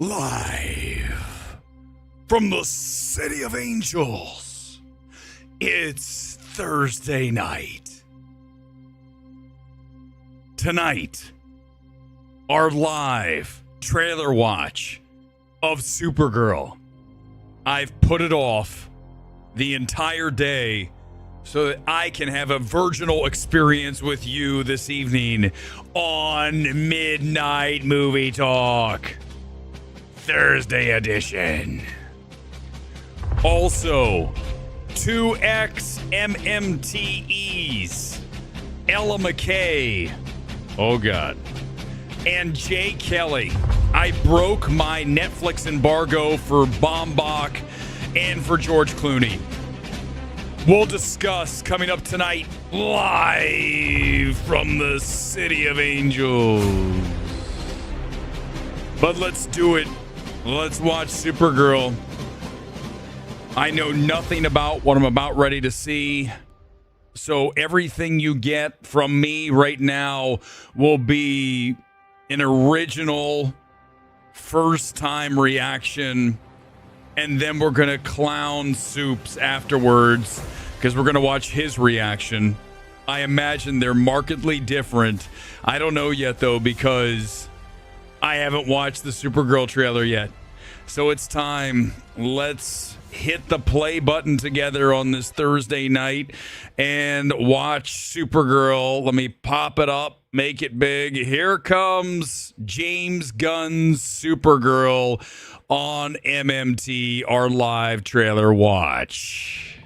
Live from the City of Angels, it's Thursday night. Tonight, our live trailer watch of Supergirl. I've put it off the entire day so that I can have a virginal experience with you this evening on Midnight Movie Talk. Thursday edition. Also, 2X MMTEs, Ella McKay, oh God, and Jay Kelly. I broke my Netflix embargo for Baumbach and for George Clooney. We'll discuss coming up tonight, live from the City of Angels. But let's do it. Let's watch Supergirl. I know nothing about what I'm about ready to see. So everything you get from me right now will be an original first-time reaction. And then we're going to clown Soups afterwards because we're going to watch his reaction. I imagine they're markedly different. I don't know yet, though, because I haven't watched the Supergirl trailer yet. So it's time. Let's hit the play button together on this Thursday night and watch Supergirl. Let me pop it up, make it big. Here comes James Gunn's Supergirl on MMT, our live trailer watch.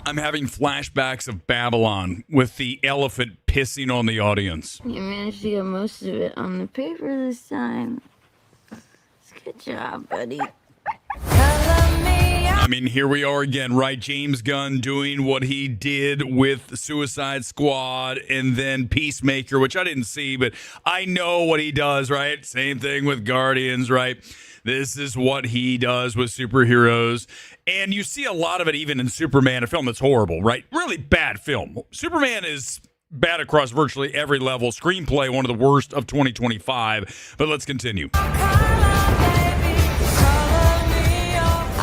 I'm having flashbacks of Babylon with the elephant pissing on the audience. You managed to get most of it on the paper this time. Good job, buddy. I mean, here we are again, right? James Gunn doing what he did with Suicide Squad and then Peacemaker, which I didn't see, but I know what he does, right? Same thing with Guardians, right? This is what he does with superheroes. And you see a lot of it even in Superman, a film that's horrible, right? Really bad film. Superman is bad across virtually every level. Screenplay, one of the worst of 2025. But let's continue.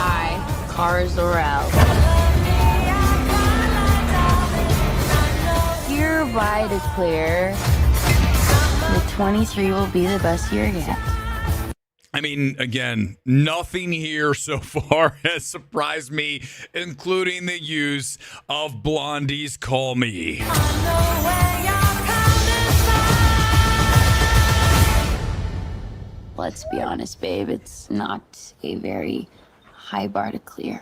I, Kara Zor-El, hereby declare that 23 will be the best year yet. I mean, again, nothing here so far has surprised me, including the use of Blondie's Call Me. Let's be honest, babe, it's not a very high bar to clear.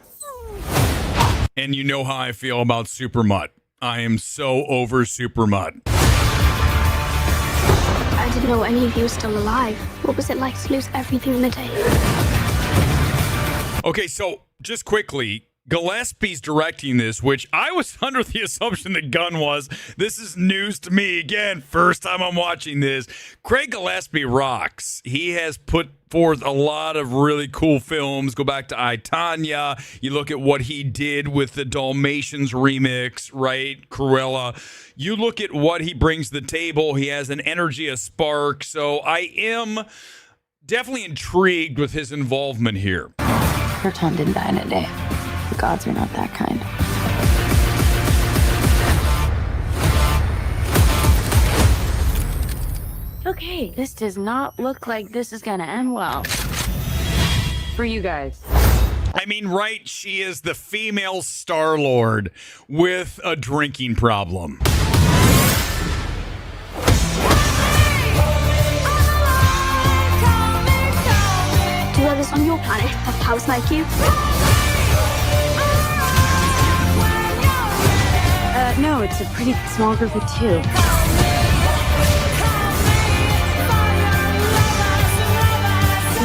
And you know how I feel about Supermutt. I am so over Supermutt. I didn't know any of you were still alive. What was it like to lose everything in a day? Okay, so just quickly, Gillespie's directing this, which I was under the assumption that Gunn was. This is news to me. Again, first time I'm watching this. Craig Gillespie rocks. He has put forth a lot of really cool films. Go back to I, Tonya. You look at what he did with the Dalmatians remix, right? Cruella. You look at what he brings to the table. He has an energy, a spark. So I am definitely intrigued with his involvement here. Her son didn't die in a day. The gods are not that kind. Okay, this does not look like this is gonna end well. For you guys. I mean, right, she is the female Star-Lord with a drinking problem. Do others on your planet have powers like you? No, it's a pretty small group of two.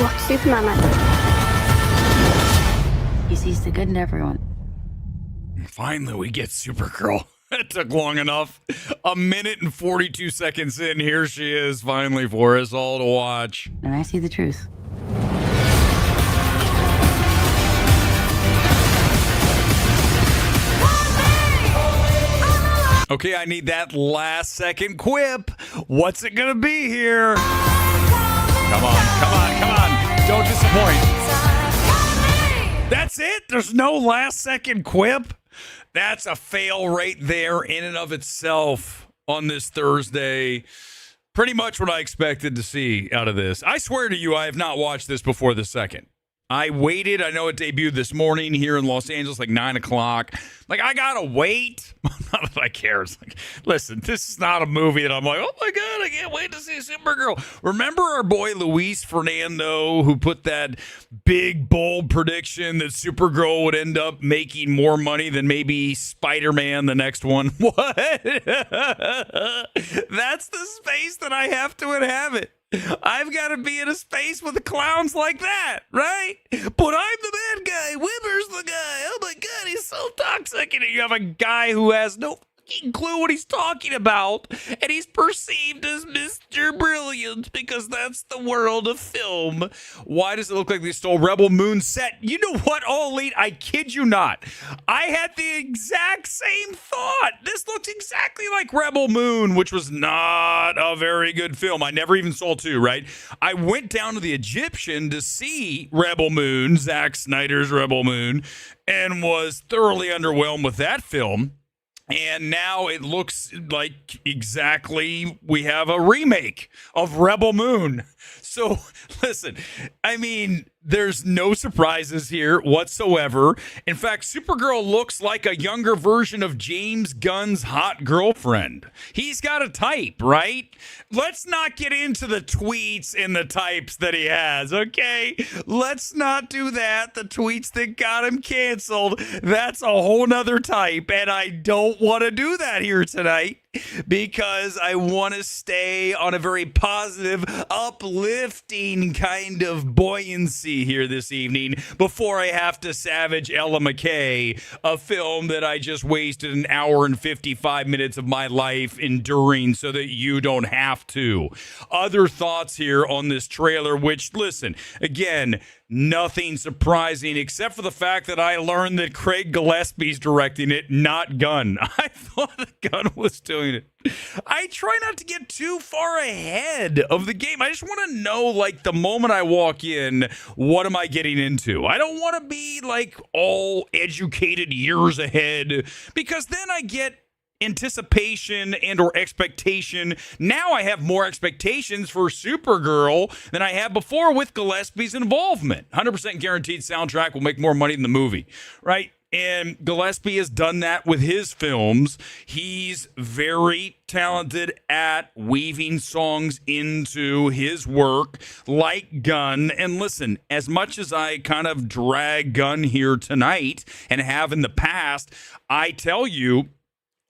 What, Superman then? He sees the good in everyone. Finally, we get Supergirl. It took long enough. 1 minute and 42 seconds in, here she is finally for us all to watch. And I see the truth. Okay, I need that last second quip. What's it gonna be here? Come on. Don't disappoint. That's it? There's no last second quip? That's a fail right there in and of itself on this Thursday. Pretty much what I expected to see out of this. I swear to you, I have not watched this before the second. I waited. I know it debuted this morning here in Los Angeles, like 9 o'clock. Like, I gotta wait. Not that I care. It's like, listen, this is not a movie that I'm like, oh my God, I can't wait to see Supergirl. Remember our boy Luis Fernando, who put that big, bold prediction that Supergirl would end up making more money than maybe Spider-Man, the next one? What? That's the space that I have to inhabit. I've got to be in a space with clowns like that, right? But I'm the bad guy. Wimmer's the guy. Oh my God, he's so toxic. And you have a guy who has no fucking clue what he's talking about, and he's perceived as Mr. Brilliant because that's the world of film. Why does it look like they stole Rebel Moon's set? You know what, All Elite? I kid you not. I had the exact same thought. This looks exactly like Rebel Moon, which was not a very good film. I never even saw 2, right? I went down to the Egyptian to see Rebel Moon, Zack Snyder's Rebel Moon, and was thoroughly underwhelmed with that film. And now it looks like exactly we have a remake of Rebel Moon. So, listen, I mean, there's no surprises here whatsoever. In fact, Supergirl looks like a younger version of James Gunn's hot girlfriend. He's got a type, right? Let's not get into the tweets and the types that he has, okay? Let's not do that. The tweets that got him canceled, that's a whole nother type, and I don't want to do that here tonight, because I want to stay on a very positive, uplifting kind of buoyancy here this evening before I have to savage Ella McKay, a film that I just wasted an hour and 55 minutes of my life enduring so that you don't have to. Other thoughts here on this trailer, which, listen, again, nothing surprising except for the fact that I learned that Craig Gillespie's directing it, not Gunn. I thought that Gunn was doing it. I try not to get too far ahead of the game. I just want to know, like, the moment I walk in, what am I getting into? I don't want to be, like, all educated years ahead, because then I get anticipation and or expectation. Now I have more expectations for Supergirl than I had before with Gillespie's involvement. 100% guaranteed soundtrack will make more money than the movie, right? And Gillespie has done that with his films. He's very talented at weaving songs into his work, like Gunn. And listen, as much as I kind of drag Gunn here tonight and have in the past, I tell you,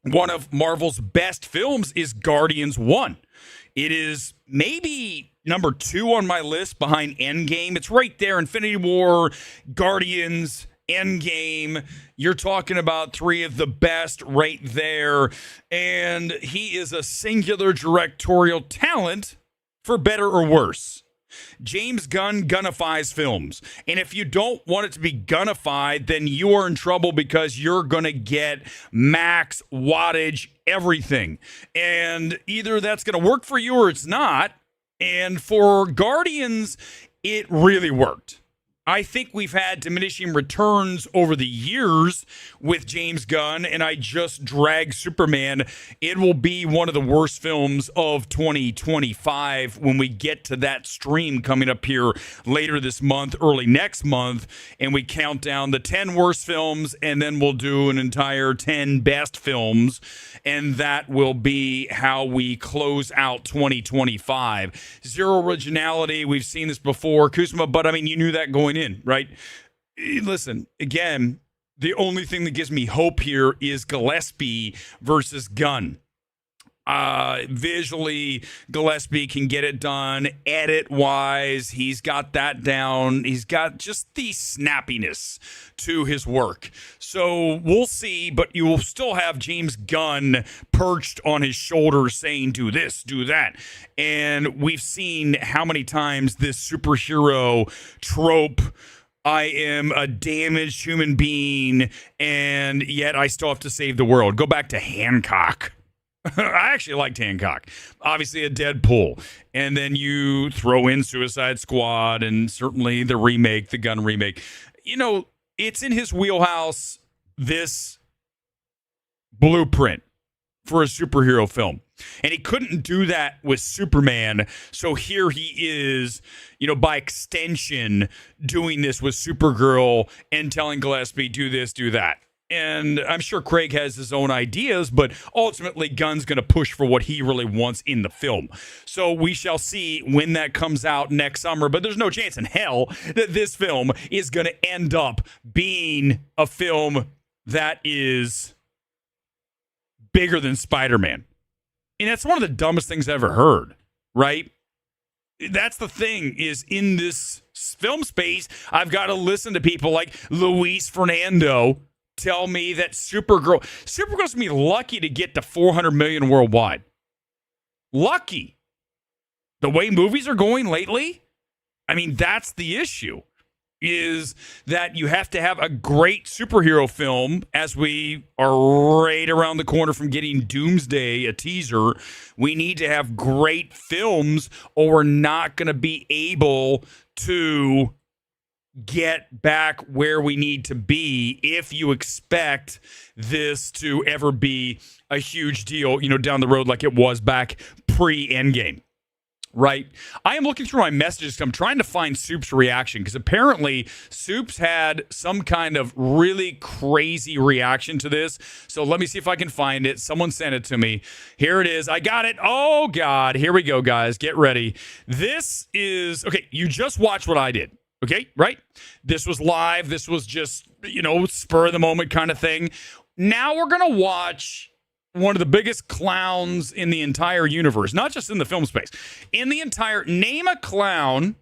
one of Marvel's best films is Guardians 1. It is maybe number 2 on my list behind Endgame. It's right there. Infinity War, Guardians, Endgame. You're talking about 3 of the best right there. And he is a singular directorial talent, for better or worse. James Gunn gunnifies films. And if you don't want it to be gunnified, then you are in trouble, because you're going to get max wattage everything. And either that's going to work for you or it's not. And for Guardians, it really worked. I think we've had diminishing returns over the years with James Gunn, and I just drag Superman. It will be one of the worst films of 2025 when we get to that stream coming up here later this month, early next month, and we count down the 10 worst films, and then we'll do an entire 10 best films, and that will be how we close out 2025. Zero originality. We've seen this before, Kuzma, but I mean, you knew that going in, right? Listen, again, the only thing that gives me hope here is Gillespie versus Gunn. Visually, Gillespie can get it done. Edit-wise, he's got that down. He's got just the snappiness to his work. So we'll see, but you will still have James Gunn perched on his shoulders saying, do this, do that. And we've seen how many times this superhero trope I am a damaged human being, and yet I still have to save the world. Go back to Hancock. I actually liked Hancock. Obviously a Deadpool. And then you throw in Suicide Squad and certainly the remake, the Gunn remake. You know, it's in his wheelhouse, this blueprint for a superhero film. And he couldn't do that with Superman. So here he is, you know, by extension, doing this with Supergirl and telling Gillespie, do this, do that. And I'm sure Craig has his own ideas, but ultimately Gunn's going to push for what he really wants in the film. So we shall see when that comes out next summer. But there's no chance in hell that this film is going to end up being a film that is bigger than Spider-Man. And that's one of the dumbest things I've ever heard, right? That's the thing, is in this film space, I've got to listen to people like Luis Fernando tell me that Supergirl's going to be lucky to get to 400 million worldwide. Lucky. The way movies are going lately, I mean, that's the issue, is that you have to have a great superhero film, as we are right around the corner from getting Doomsday, a teaser. We need to have great films, or we're not going to be able to get back where we need to be if you expect this to ever be a huge deal, you know, down the road like it was back pre-Endgame. Right. I am looking through my messages. I'm trying to find Soup's reaction, because apparently Soup's had some kind of really crazy reaction to this. So let me see if I can find it. Someone sent it to me. Here it is. I got it. Oh, God. Here we go, guys. Get ready. This is, okay, you just watched what I did. Okay, right? This was live. This was just, you know, spur of the moment kind of thing. Now we're going to watch one of the biggest clowns in the entire universe, not just in the film space. In the entire, name a clown,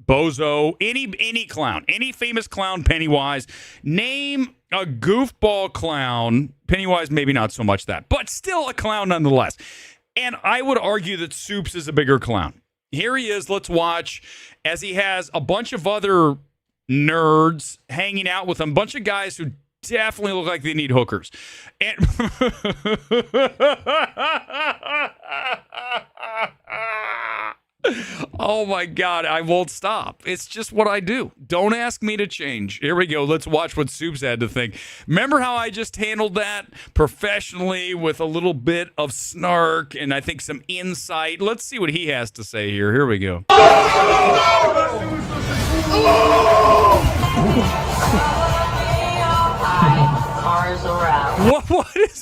Bozo, any clown, any famous clown, Pennywise. Name a goofball clown, Pennywise maybe not so much that, but still a clown nonetheless. And I would argue that Soups is a bigger clown. Here he is. Let's watch as he has a bunch of other nerds hanging out with him, a bunch of guys who definitely look like they need hookers. And oh my God, I won't stop. It's just what I do. Don't ask me to change. Here we go. Let's watch what Soups had to think. Remember how I just handled that professionally with a little bit of snark and I think some insight? Let's see what he has to say here. Here we go.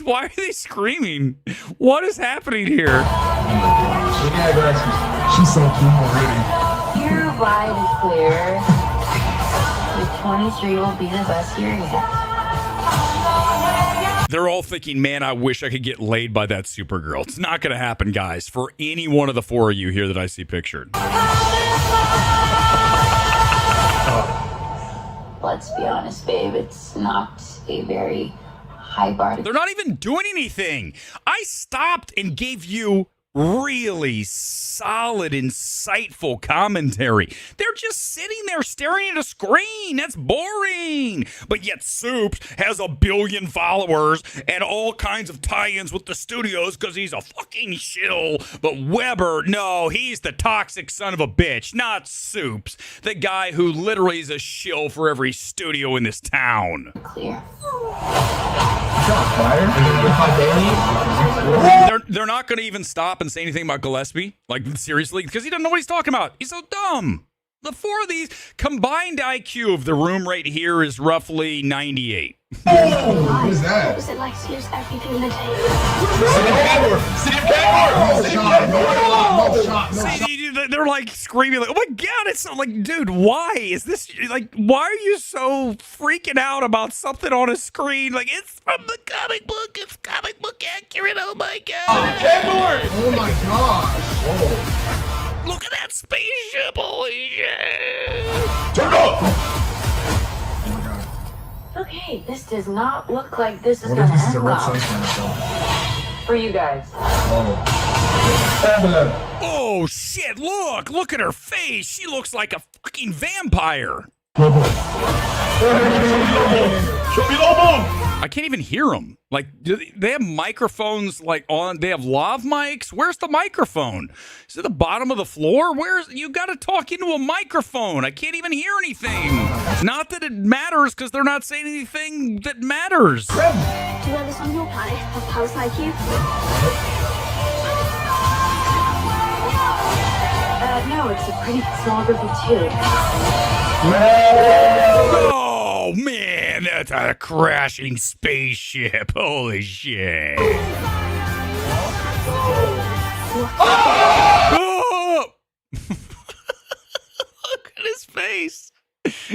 Why are they screaming? What is happening here? She's so cute already. Your ride is clear. The 23 will be the best year yet. They're all thinking, man, I wish I could get laid by that Supergirl. It's not going to happen, guys, for any one of the four of you here that I see pictured. Let's be honest, babe. It's not a very high bar. They're not even doing anything. I stopped and gave you really solid, insightful commentary. They're just sitting there staring at a screen. That's boring. But yet Soups has 1 billion followers and all kinds of tie-ins with the studios because he's a fucking shill. But Weber, no, he's the toxic son of a bitch, not Soups, the guy who literally is a shill for every studio in this town. Clear. They're not going to even stop and say anything about Gillespie, like seriously, because he doesn't know what he's talking about. He's so dumb. The four of these combined IQ of the room right here is roughly 98. Oh, what is that? What was it like to lose everything in the day? See, they're like screaming, like, "Oh my God!" It's not like, dude, why is this? Like, why are you so freaking out about something on a screen? Like, it's from the comic book. It's comic book accurate. Oh my God! Oh my gosh! Oh. Look at that spaceship! Holy shit! Turn up! Okay, this does not look like this is What going if to this is a end Red well Sunshine film? for you guys. Oh. Oh shit! Look at her face. She looks like a fucking vampire. Show me Lobo. I can't even hear them. Like, do they have microphones like on? They have lav mics. Where's the microphone? Is it the bottom of the floor? Where's you got to talk into a microphone? I can't even hear anything. Not that it matters because they're not saying anything that matters. Do you understand your planet has powers like you? No, it's a pretty small group of two. Oh man, that's a crashing spaceship. Holy shit. Oh! Look at his face.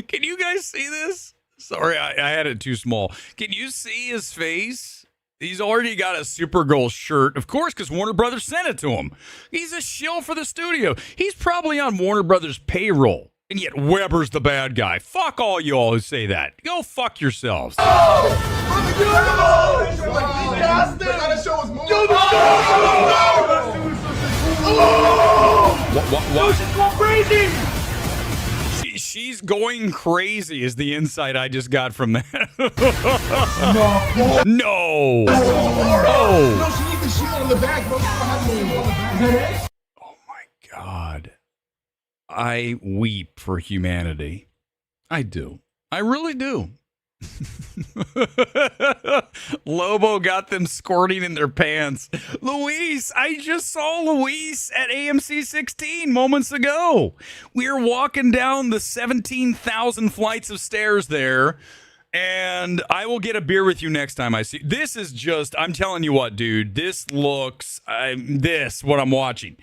Can you guys see this? Sorry, I had it too small. Can you see his face? He's already got a Supergirl shirt, of course, because Warner Brothers sent it to him. He's a shill for the studio. He's probably on Warner Brothers' payroll. And yet Weber's the bad guy. Fuck all y'all who say that. Go fuck yourselves. She's going crazy is the insight I just got from that. No. Oh. No, she needs the shield on the back, bro. Oh my God. I weep for humanity. I do. I really do. Lobo got them squirting in their pants. Luis, I just saw Luis at AMC 16 moments ago. We were walking down the 17,000 flights of stairs there, and I will get a beer with you next time I see. This is just, I'm telling you what, dude, this looks, what I'm watching.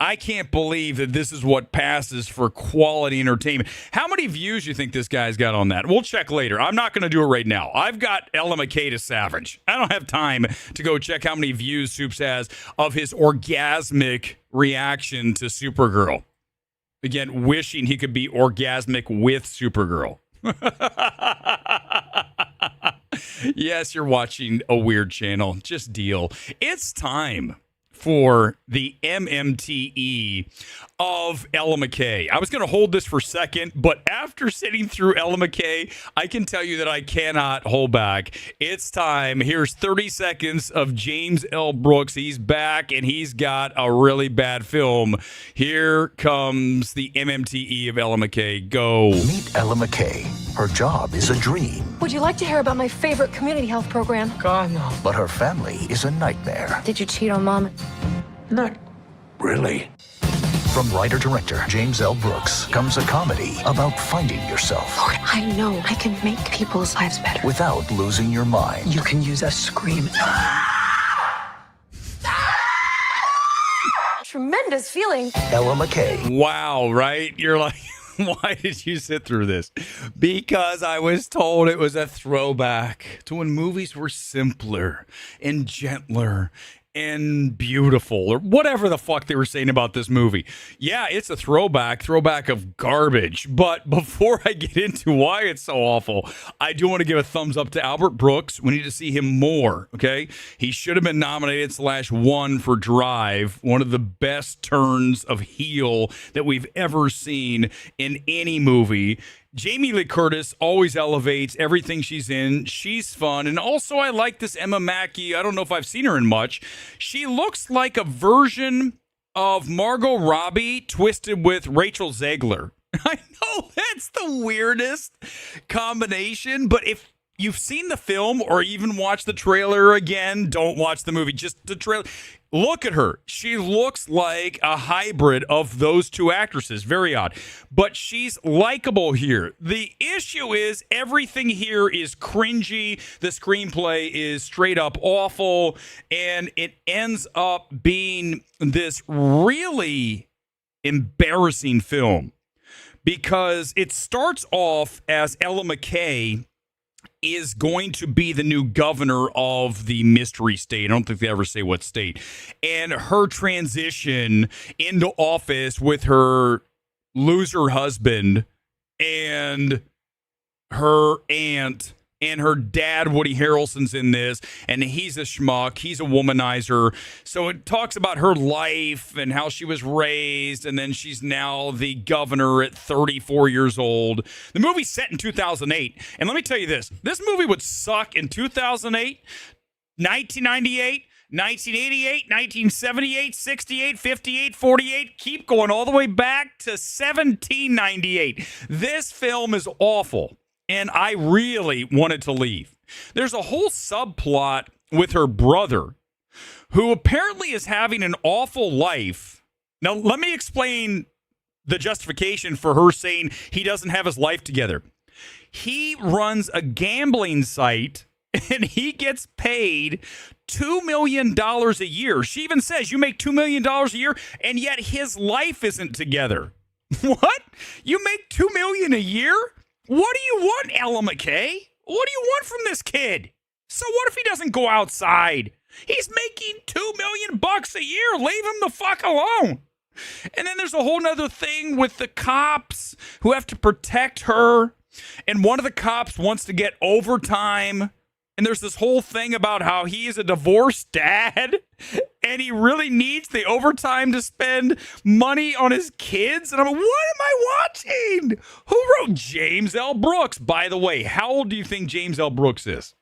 I can't believe that this is what passes for quality entertainment. How many views do you think this guy's got on that? We'll check later. I'm not going to do it right now. I've got Ella McKay to savage. I don't have time to go check how many views Soups has of his orgasmic reaction to Supergirl. Again, wishing he could be orgasmic with Supergirl. Yes, you're watching a weird channel. Just deal. It's time for the MMTE of Ella McKay. I was going to hold this for a second, but after sitting through Ella McKay, I can tell you that I cannot hold back. It's time. Here's 30 seconds of James L. Brooks. He's back, and he's got a really bad film. Here comes the MMTE of Ella McKay. Go. Meet Ella McKay. Her job is a dream, Would you like to hear about my favorite community health program? God, no. but her family is a nightmare. Did you cheat on mom? Not really. From writer-director James L. Brooks comes a comedy about finding yourself Lord, I know I can make people's lives better. without losing your mind. You can use a scream. Tremendous feeling. Ella McKay. Wow, right? You're like, why did you sit through this? Because I was told it was a throwback to when movies were simpler and gentler and beautiful, or whatever the fuck they were saying about this movie. Yeah, it's a throwback of garbage. But before I get into why it's so awful, I do want to give a thumbs up to Albert Brooks. We need to see him more, okay? He should have been nominated /won for Drive, one of the best turns of heel that we've ever seen in any movie. Jamie Lee Curtis always elevates everything she's in. She's fun. And also, I like this Emma Mackey. I don't know if I've seen her in much. She looks like a version of Margot Robbie twisted with Rachel Zegler. I know that's the weirdest combination, but if you've seen the film or even watched the trailer again, don't watch the movie, just the trailer. Look at her. She looks like a hybrid of those two actresses. Very odd. But she's likable here. The issue is everything here is cringy. The screenplay is straight up awful. And it ends up being this really embarrassing film because it starts off as Ella McKay is going to be the new governor of the mystery state. I don't think they ever say what state. And her transition into office with her loser husband and her aunt And her dad, Woody Harrelson's in this, and he's a schmuck. He's a womanizer. So it talks about her life and how she was raised, and then she's now the governor at 34 years old. The movie's set in 2008. And let me tell you this movie would suck in 2008, 1998, 1988, 1978, 68, 58, 48, keep going all the way back to 1798. This film is awful, and I really wanted to leave. There's a whole subplot with her brother, who apparently is having an awful life. Now, let me explain the justification for her saying he doesn't have his life together. He runs a gambling site, and he gets paid $2 million a year. She even says, you make $2 million a year, and yet his life isn't together. What? You make $2 million a year? What do you want, Ella McKay? What do you want from this kid? So what if he doesn't go outside? He's making $2 million a year. Leave him the fuck alone. And then there's a whole nother thing with the cops who have to protect her. And one of the cops wants to get overtime. And there's this whole thing about how he is a divorced dad and he really needs the overtime to spend money on his kids. And I'm like, what am I watching? Who wrote James L. Brooks? By the way, how old do you think James L. Brooks is?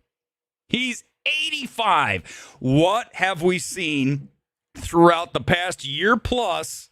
He's 85. What have we seen throughout the past year plus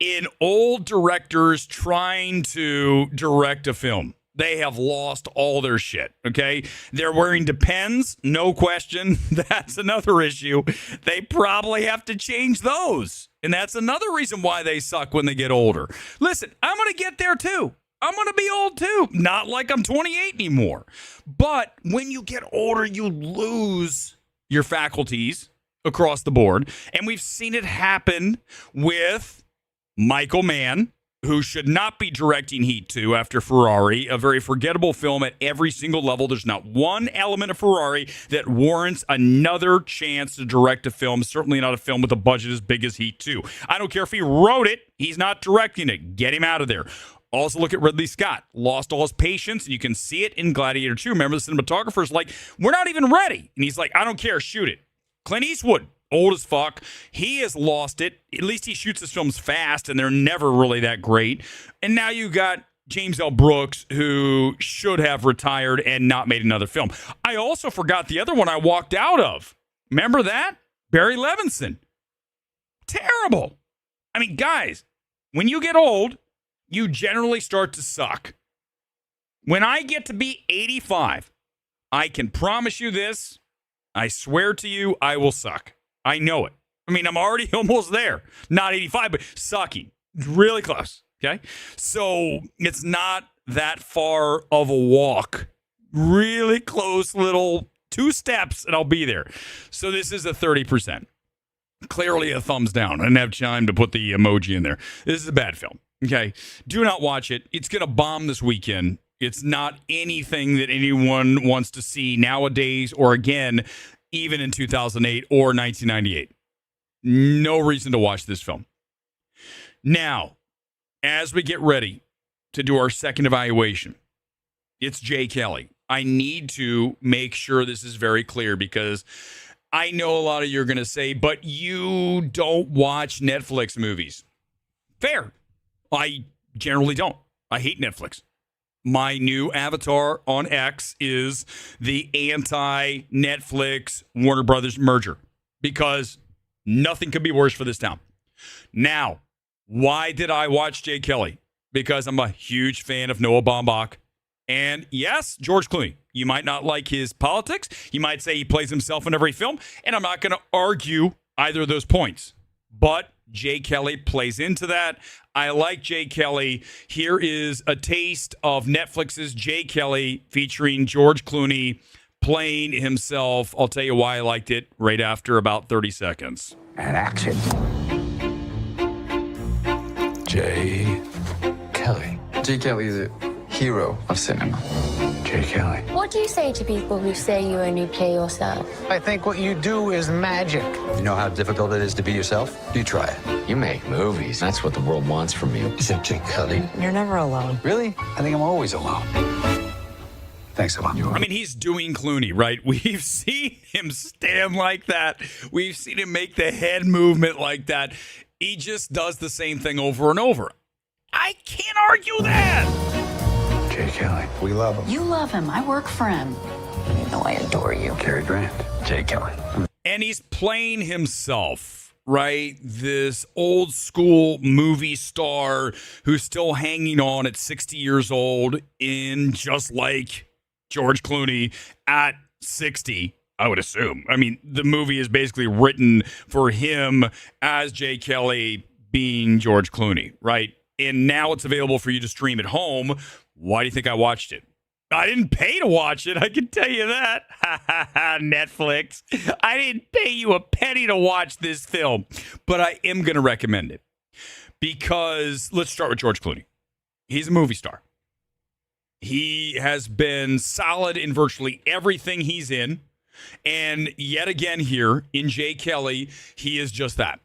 in old directors trying to direct a film? They have lost all their shit, okay? They're wearing Depends, no question. That's another issue. They probably have to change those. And that's another reason why they suck when they get older. Listen, I'm going to get there too. I'm going to be old too. Not like I'm 28 anymore. But when you get older, you lose your faculties across the board. And we've seen it happen with Michael Mann, who should not be directing Heat 2 after Ferrari, a very forgettable film at every single level. There's not one element of Ferrari that warrants another chance to direct a film, certainly not a film with a budget as big as Heat 2. I don't care if he wrote it, he's not directing it. Get him out of there. Also, look at Ridley Scott. Lost all his patience, and you can see it in Gladiator 2. Remember, the cinematographer's like, we're not even ready. And he's like, I don't care, shoot it. Clint Eastwood, old as fuck. He has lost it. At least he shoots his films fast, and they're never really that great. And now you got James L. Brooks, who should have retired and not made another film. I also forgot the other one I walked out of. Remember that? Barry Levinson. Terrible. I mean, guys, when you get old, you generally start to suck. When I get to be 85, I can promise you this. I swear to you, I will suck. I know it. I mean, I'm already almost there. Not 85, but sucking. Really close, okay? So it's not that far of a walk. Really close little 2 steps, and I'll be there. So this is a 30%. Clearly a thumbs down. I didn't have time to put the emoji in there. This is a bad film, okay? Do not watch it. It's going to bomb this weekend. It's not anything that anyone wants to see nowadays or again, even in 2008 or 1998. No reason to watch this film. Now, as we get ready to do our second evaluation, it's Jay Kelly. I need to make sure this is very clear because I know a lot of you are going to say, but you don't watch Netflix movies. Fair. I generally don't. I hate Netflix. My new avatar on X is the anti-Netflix Warner Brothers merger because nothing could be worse for this town. Now, why did I watch Jay Kelly? Because I'm a huge fan of Noah Baumbach. And yes, George Clooney. You might not like his politics. You might say he plays himself in every film. And I'm not going to argue either of those points. But Jay Kelly plays into that. I like Jay Kelly. Here is a taste of Netflix's Jay Kelly featuring George Clooney playing himself. I'll tell you why I liked it right after about 30 seconds. And action. Jay Kelly. Jay Kelly is a hero of cinema. Jay Kelly. What do you say to people who say you only play yourself? I think what you do is magic. You know how difficult it is to be yourself? You try it. You make movies. That's what the world wants from you. Is that Jay Kelly? You're never alone. Really? I think I'm always alone. Thanks a lot. I mean, he's doing Clooney, right? We've seen him stand like that. We've seen him make the head movement like that. He just does the same thing over and over. I can't argue that. Jay Kelly. We love him. You love him. I work for him. You know I adore you. Cary Grant. Jay Kelly. And he's playing himself, right? This old school movie star who's still hanging on at 60 years old in just like George Clooney at 60, I would assume. I mean, the movie is basically written for him as Jay Kelly being George Clooney, right? And now it's available for you to stream at home. Why do you think I watched it? I didn't pay to watch it. I can tell you that. Netflix. I didn't pay you a penny to watch this film, but I am going to recommend it because let's start with George Clooney. He's a movie star. He has been solid in virtually everything he's in. And yet again here in Jay Kelly, he is just that.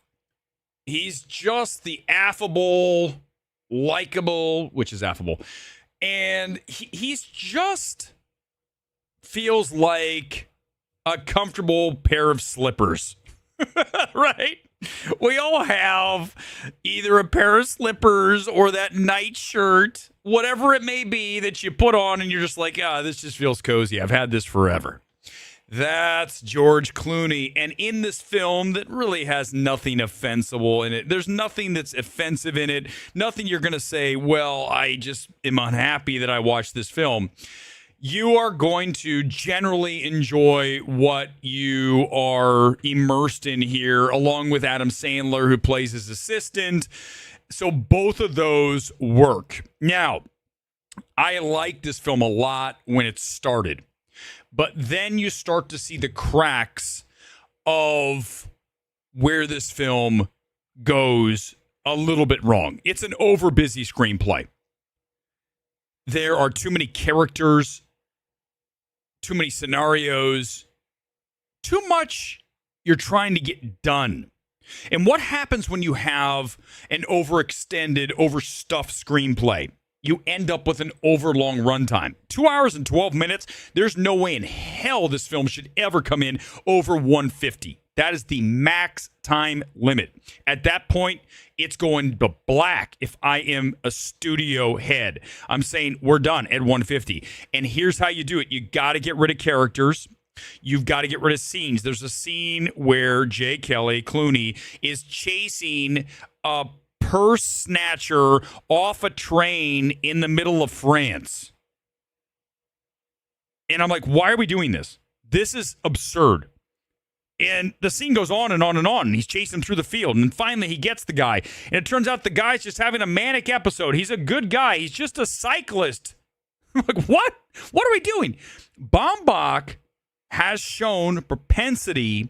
He's just the affable, likable, which is affable. And he's just feels like a comfortable pair of slippers, right? We all have either a pair of slippers or that night shirt, whatever it may be that you put on and you're just like, this just feels cozy. I've had this forever. That's George Clooney. And in this film that really has nothing offensive in it, there's nothing that's offensive in it, nothing you're going to say, well, I just am unhappy that I watched this film. You are going to generally enjoy what you are immersed in here, along with Adam Sandler, who plays his assistant. So both of those work. Now, I liked this film a lot when it started. But then you start to see the cracks of where this film goes a little bit wrong. It's an overbusy screenplay. There are too many characters, too many scenarios, too much you're trying to get done. And what happens when you have an overextended, overstuffed screenplay? You end up with an overlong runtime. 2 hours and 12 minutes. There's no way in hell this film should ever come in over 150. That is the max time limit. At that point, it's going to black if I am a studio head. I'm saying we're done at 150. And here's how you do it. You got to get rid of characters. You've got to get rid of scenes. There's a scene where Jay Kelly, Clooney, is chasing a purse snatcher off a train in the middle of France. And I'm like, why are we doing this? This is absurd. And the scene goes on and on and on. And he's chasing him through the field. And then finally he gets the guy. And it turns out the guy's just having a manic episode. He's a good guy. He's just a cyclist. I'm like, what? What are we doing? Baumbach has shown propensity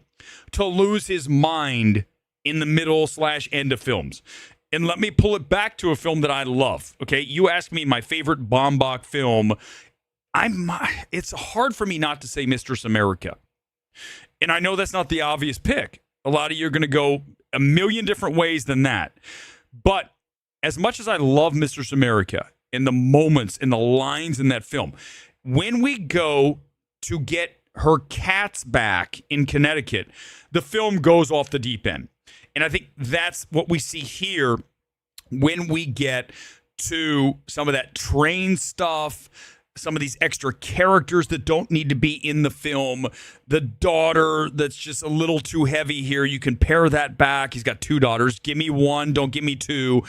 to lose his mind in the middle/end of films. And let me pull it back to a film that I love. Okay, you asked me my favorite Baumbach film. It's hard for me not to say Mistress America. And I know that's not the obvious pick. A lot of you are going to go a million different ways than that. But as much as I love Mistress America and the moments and the lines in that film, when we go to get her cats back in Connecticut, the film goes off the deep end. And I think that's what we see here when we get to some of that train stuff, some of these extra characters that don't need to be in the film. The daughter that's just a little too heavy here. You can pare that back. He's got two daughters. Give me one. Don't give me two.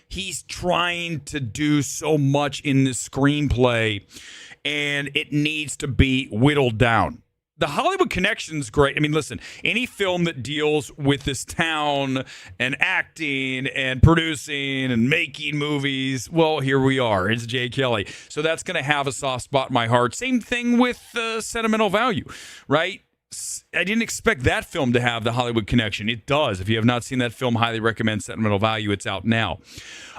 He's trying to do so much in this screenplay, and it needs to be whittled down. The Hollywood Connection's great. I mean, listen, any film that deals with this town and acting and producing and making movies, well, here we are. It's Jay Kelly. So that's going to have a soft spot in my heart. Same thing with Sentimental Value, right? I didn't expect that film to have the Hollywood Connection. It does. If you have not seen that film, highly recommend Sentimental Value. It's out now.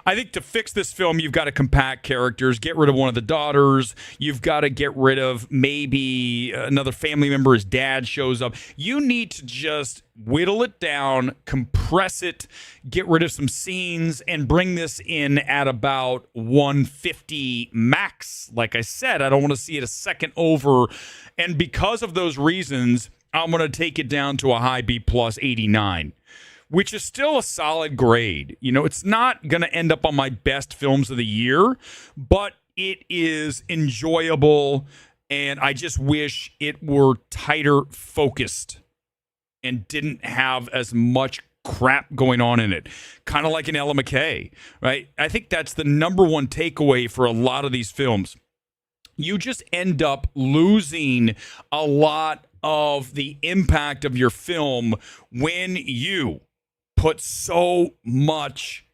I think to fix this film, you've got to compact characters, get rid of one of the daughters. You've got to get rid of maybe another family member. His dad shows up. You need to just whittle it down, compress it, get rid of some scenes, and bring this in at about 150 max. Like I said, I don't want to see it a second over. And because of those reasons, I'm going to take it down to a high B plus 89. Which is still a solid grade. You know, it's not going to end up on my best films of the year, but it is enjoyable, and I just wish it were tighter focused and didn't have as much crap going on in it. Kind of like an Ella McKay, right? I think that's the number one takeaway for a lot of these films. You just end up losing a lot of the impact of your film when you put so much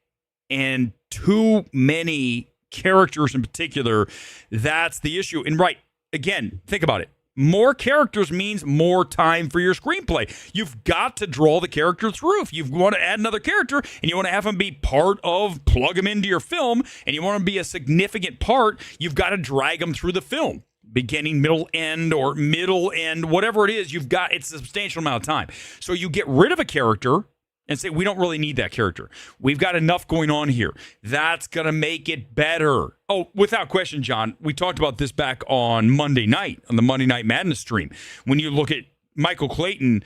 and too many characters in particular. That's the issue. And right, again, think about it. More characters means more time for your screenplay. You've got to draw the character through. If you want to add another character and you want to have them be part of, plug them into your film, and you want them to be a significant part, you've got to drag them through the film. Beginning, middle, end, or middle, end, whatever it is, it's a substantial amount of time. So you get rid of a character and say, we don't really need that character. We've got enough going on here. That's going to make it better. Oh, without question, John, we talked about this back on Monday night, on the Monday Night Madness stream. When you look at Michael Clayton,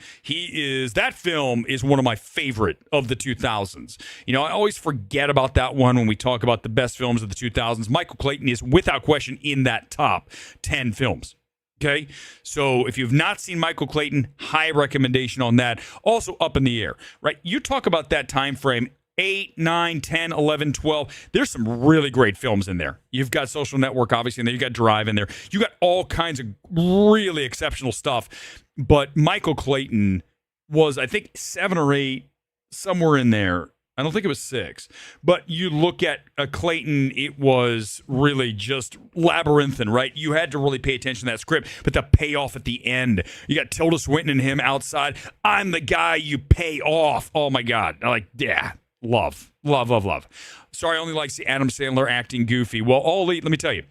that film is one of my favorite of the 2000s. You know, I always forget about that one when we talk about the best films of the 2000s. Michael Clayton is, without question, in that top 10 films. Okay, so if you've not seen Michael Clayton, high recommendation on that. Also up in the air, right? You talk about that time frame, 8, 9, 10, 11, 12. There's some really great films in there. You've got Social Network, obviously, in there. You got Drive in there. You got all kinds of really exceptional stuff. But Michael Clayton was, I think, 7 or 8, somewhere in there. I don't think it was 6. But you look at Clayton, it was really just labyrinthine, right? You had to really pay attention to that script. But the payoff at the end, you got Tilda Swinton and him outside. I'm the guy you pay off. Oh, my God. Yeah, love. Sorry, I only like to see Adam Sandler acting goofy. Well, let me tell you.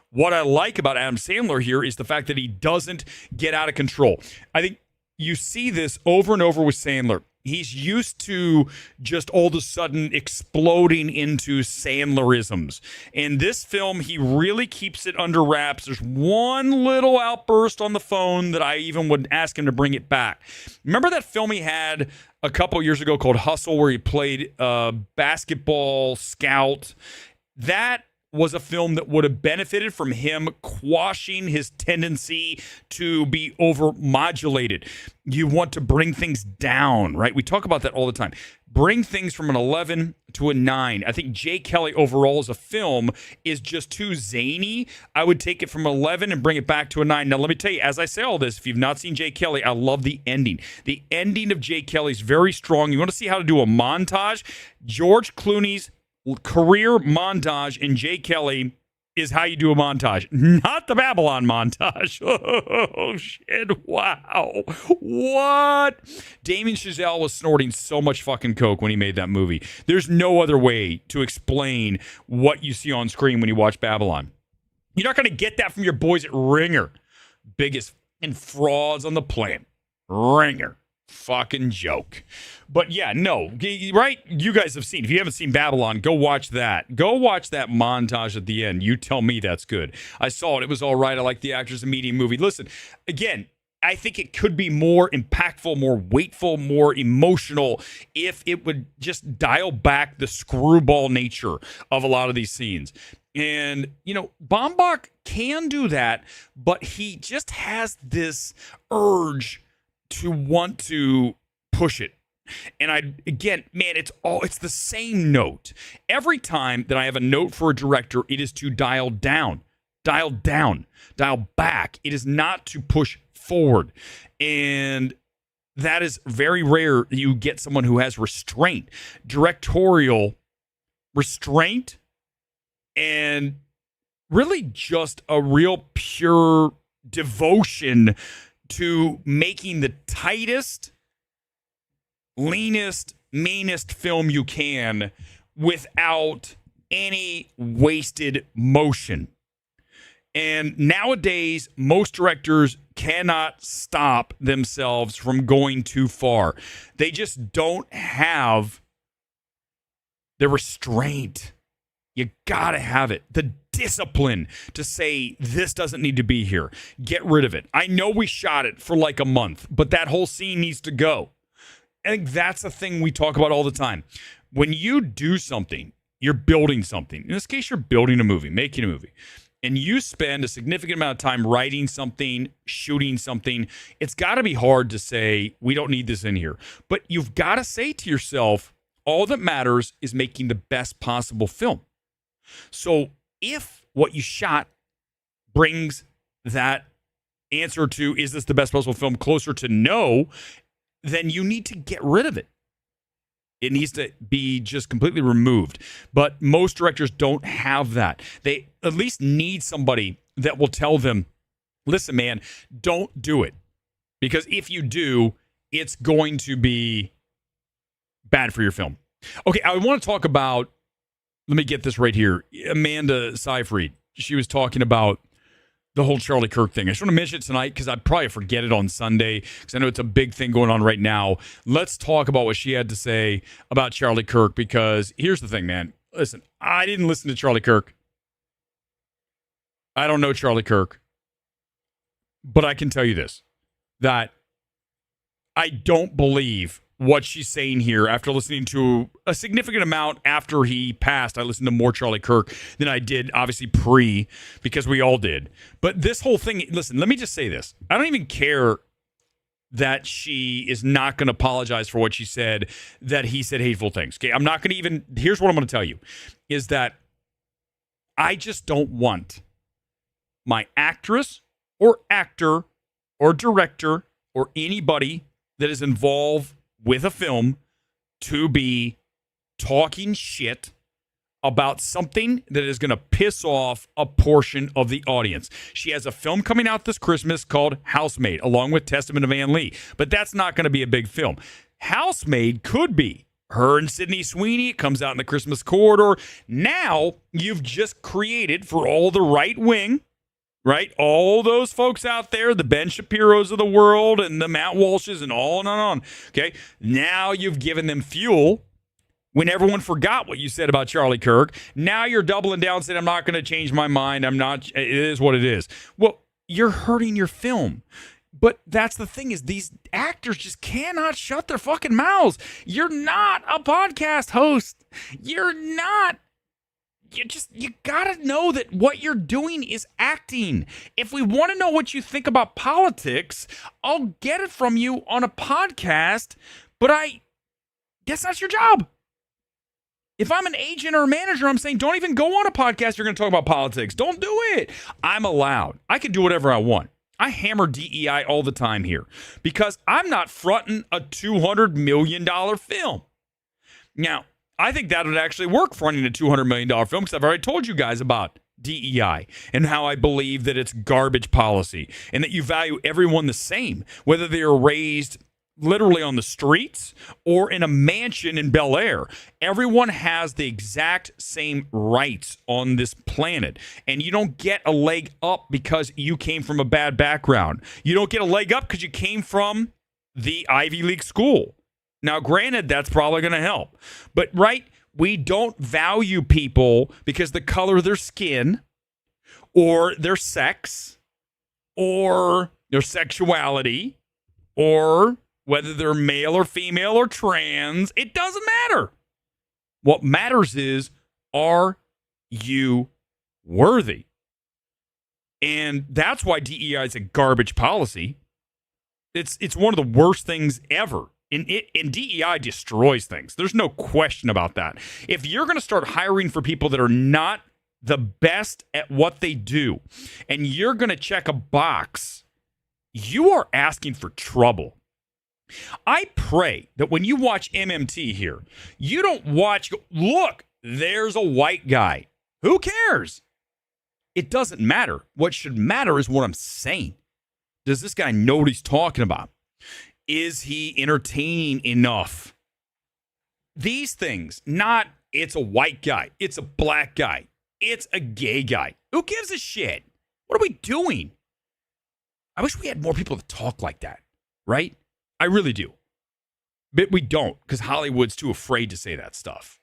What I like about Adam Sandler here is the fact that he doesn't get out of control. I think you see this over and over with Sandler. He's used to just all of a sudden exploding into Sandlerisms. In this film, he really keeps it under wraps. There's one little outburst on the phone that I even would ask him to bring it back. Remember that film he had a couple years ago called Hustle, where he played a basketball scout? That was a film that would have benefited from him quashing his tendency to be over-modulated. You want to bring things down, right? We talk about that all the time. Bring things from an 11 to a 9. I think Jay Kelly overall as a film is just too zany. I would take it from 11 and bring it back to a 9. Now, let me tell you, as I say all this, if you've not seen Jay Kelly, I love the ending. The ending of Jay Kelly is very strong. You want to see how to do a montage? George Clooney's career montage in Jay Kelly is how you do a montage, not the Babylon montage. Oh, shit. Wow. What? Damien Chazelle was snorting so much fucking coke when he made that movie. There's no other way to explain what you see on screen when you watch Babylon. You're not going to get that from your boys at Ringer. Biggest frauds on the planet. Ringer. Fucking joke. But yeah, no, right? You guys have seen. If you haven't seen Babylon, go watch that. Go watch that montage at the end. You tell me that's good. I saw it. It was all right. I like the actors. A medium movie. Listen, again, I think it could be more impactful, more weightful, more emotional if it would just dial back the screwball nature of a lot of these scenes. And, you know, Baumbach can do that, but he just has this urge to want to push it. And it's the same note. Every time that I have a note for a director, it is to dial down, dial back. It is not to push forward. And that is very rare. You get someone who has restraint, directorial restraint, and really just a real pure devotion to making the tightest, leanest, meanest film you can without any wasted motion. And nowadays, most directors cannot stop themselves from going too far. They just don't have the restraint. You got to have it. The discipline to say, this doesn't need to be here. Get rid of it. I know we shot it for like a month, but that whole scene needs to go. I think that's a thing we talk about all the time. When you do something, you're building something. In this case, you're building a movie, making a movie. And you spend a significant amount of time writing something, shooting something. It's got to be hard to say, we don't need this in here. But you've got to say to yourself, all that matters is making the best possible film. So if what you shot brings that answer to, is this the best possible film, closer to no, then you need to get rid of it. It needs to be just completely removed. But most directors don't have that. They at least need somebody that will tell them, listen, man, don't do it. Because if you do, it's going to be bad for your film. Okay, I want to talk about, let me get this right here. Amanda Seyfried, she was talking about the whole Charlie Kirk thing. I just want to mention it tonight because I'd probably forget it on Sunday because I know it's a big thing going on right now. Let's talk about what she had to say about Charlie Kirk, because here's the thing, man. Listen, I didn't listen to Charlie Kirk. I don't know Charlie Kirk. But I can tell you this, that I don't believe what she's saying here after listening to a significant amount after he passed. I listened to more Charlie Kirk than I did, obviously, pre, because we all did. But this whole thing, listen, let me just say this. I don't even care that she is not going to apologize for what she said, that he said hateful things. Okay, I'm not going to even, here's what I'm going to tell you, is that I just don't want my actress or actor or director or anybody that is involved with a film to be talking shit about something that is going to piss off a portion of the audience. She has a film coming out this Christmas called Housemaid, along with Testament of Anne Lee, but that's not going to be a big film. Housemaid could be her and Sydney Sweeney. It comes out in the Christmas corridor. Now you've just created for all the right wing, right? All those folks out there, the Ben Shapiros of the world and the Matt Walshes and on and on. Okay. Now you've given them fuel when everyone forgot what you said about Charlie Kirk. Now you're doubling down saying, I'm not going to change my mind. It is what it is. Well, you're hurting your film. But that's the thing, is these actors just cannot shut their fucking mouths. You're not a podcast host. You're not. You gotta know that what you're doing is acting. If we want to know what you think about politics, I'll get it from you on a podcast, but that's not your job. If I'm an agent or a manager, I'm saying, don't even go on a podcast you're going to talk about politics. Don't do it. I'm allowed. I can do whatever I want. I hammer DEI all the time here because I'm not fronting a $200 million film. Now, I think that would actually work, fronting a $200 million film, because I've already told you guys about DEI and how I believe that it's garbage policy and that you value everyone the same, whether they are raised literally on the streets or in a mansion in Bel Air. Everyone has the exact same rights on this planet. And you don't get a leg up because you came from a bad background. You don't get a leg up because you came from the Ivy League school. Now, granted, that's probably going to help. But, right, we don't value people because the color of their skin or their sex or their sexuality or whether they're male or female or trans. It doesn't matter. What matters is, are you worthy? And that's why DEI is a garbage policy. It's one of the worst things ever. And DEI destroys things. There's no question about that. If you're going to start hiring for people that are not the best at what they do, and you're going to check a box, you are asking for trouble. I pray that when you watch MMT here, you don't watch, look, there's a white guy. Who cares? It doesn't matter. What should matter is what I'm saying. Does this guy know what he's talking about? Is he entertaining enough? These things, not It's a white guy. It's a black guy. It's a gay guy. Who gives a shit? What are we doing? I wish we had more people to talk like that, right? I really do. But we don't, because Hollywood's too afraid to say that stuff.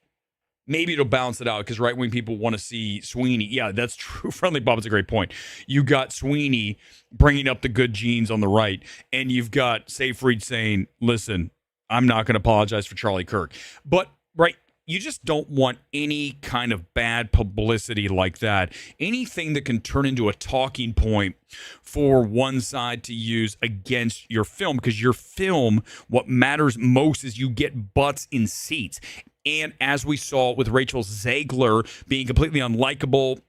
Maybe it'll balance it out because right-wing people want to see Sweeney. Yeah, that's true. Friendly Bob is a great point. You got Sweeney bringing up the good genes on the right, and you've got Seyfried saying, listen, I'm not going to apologize for Charlie Kirk. But, right, you just don't want any kind of bad publicity like that. Anything that can turn into a talking point for one side to use against your film, because your film, what matters most is you get butts in seats. And as we saw with Rachel Zegler being completely unlikable,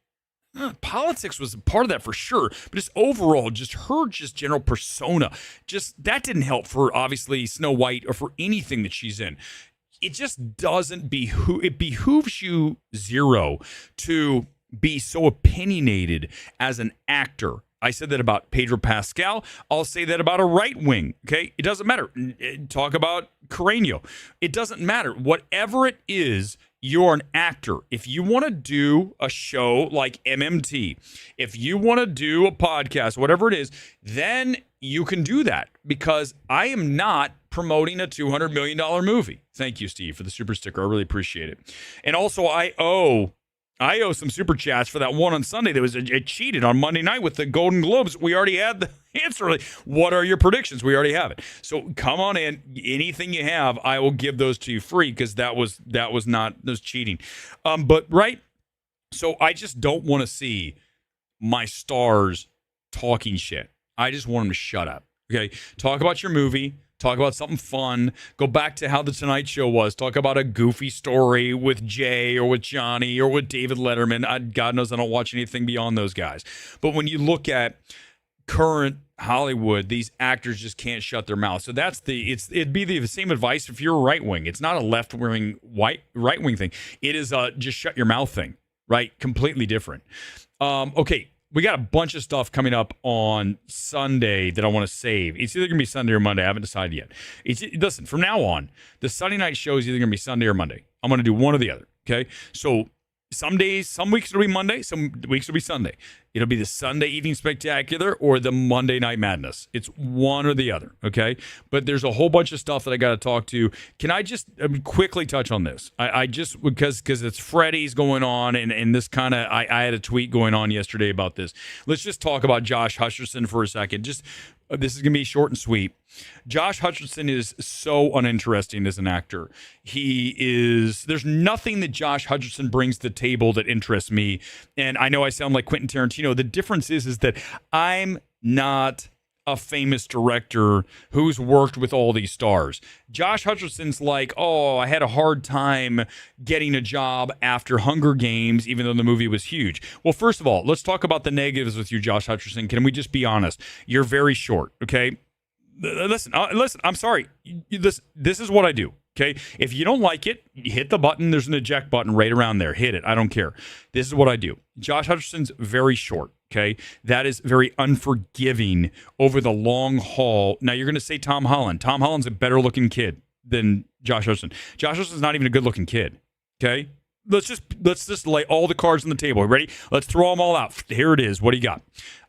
politics was a part of that for sure. But just overall, just her general persona, just that didn't help for obviously Snow White or for anything that she's in. It just doesn't it behooves you zero to be so opinionated as an actor. I said that about Pedro Pascal. I'll say that about a right wing. Okay. It doesn't matter. Talk about Carreño. It doesn't matter. Whatever it is, you're an actor. If you want to do a show like MMT, if you want to do a podcast, whatever it is, then you can do that, because I am not promoting a $200 million movie. Thank you, Steve, for the super sticker. I really appreciate it. And also, I owe some super chats for that one on Sunday that was it cheated on Monday night with the Golden Globes. We already had the answer. What are your predictions? We already have it. So come on in. Anything you have, I will give those to you free, because that was cheating. But right. So I just don't want to see my stars talking shit. I just want them to shut up. Okay. Talk about your movie. Talk about something fun. Go back to how the Tonight Show was. Talk about a goofy story with Jay or with Johnny or with David Letterman. God knows I don't watch anything beyond those guys. But when you look at current Hollywood, these actors just can't shut their mouth. So it'd be the same advice if you're a right wing. It's not a left wing right wing thing. It is a just shut your mouth thing, right? Completely different. Okay. We got a bunch of stuff coming up on Sunday that I want to save. It's either going to be Sunday or Monday. I haven't decided yet. Listen, from now on, the Sunday night show is either going to be Sunday or Monday. I'm going to do one or the other, okay? So some weeks it'll be Monday, some weeks it'll be Sunday. It'll be the Sunday Evening Spectacular or the Monday Night Madness. It's one or the other, okay? But there's a whole bunch of stuff that I got to talk to. Can I just quickly touch on this? I just, because it's Freddy's going on, and this kind of, I had a tweet going on yesterday about this. Let's just talk about Josh Hutcherson for a second. This is going to be short and sweet. Josh Hutcherson is so uninteresting as an actor. There's nothing that Josh Hutcherson brings to the table that interests me. And I know I sound like Quentin Tarantino. The difference is that I'm not a famous director who's worked with all these stars. Josh Hutcherson's like, I had a hard time getting a job after Hunger Games, even though the movie was huge. Well, first of all, let's talk about the negatives with you, Josh Hutcherson. Can we just be honest? You're very short, okay? Listen, I'm sorry. This is what I do, okay? If you don't like it, you hit the button. There's an eject button right around there. Hit it. I don't care. This is what I do. Josh Hutcherson's very short. Okay, that is very unforgiving over the long haul. Now you're going to say Tom Holland. Tom Holland's a better looking kid than Josh Hutcherson. Josh Hutcherson's not even a good looking kid. Okay, let's just lay all the cards on the table. Ready? Let's throw them all out. Here it is. What do you got?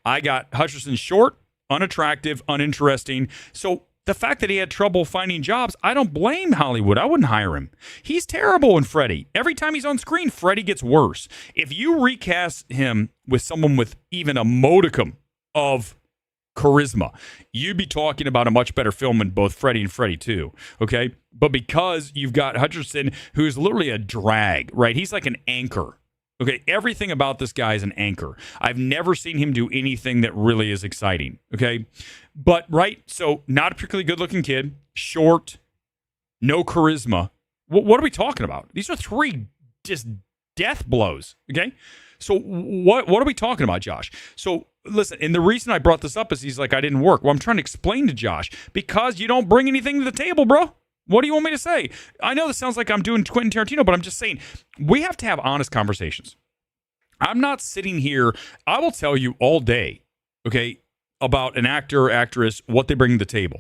I got Hutcherson short, unattractive, uninteresting. So the fact that he had trouble finding jobs, I don't blame Hollywood. I wouldn't hire him. He's terrible in Freddy. Every time he's on screen, Freddy gets worse. If you recast him with someone with even a modicum of charisma, you'd be talking about a much better film than both Freddy and Freddy 2, okay? But because you've got Hutcherson, who's literally a drag, right? He's like an anchor. Okay, everything about this guy is an anchor. I've never seen him do anything that really is exciting, okay? But, right, so not a particularly good-looking kid, short, no charisma. What are we talking about? These are three just death blows, okay? So what are we talking about, Josh? So, listen, and the reason I brought this up is he's like, I didn't work. Well, I'm trying to explain to Josh, because you don't bring anything to the table, bro. What do you want me to say? I know this sounds like I'm doing Quentin Tarantino, but I'm just saying we have to have honest conversations. I'm not sitting here. I will tell you all day, okay? about an actor or actress, what they bring to the table.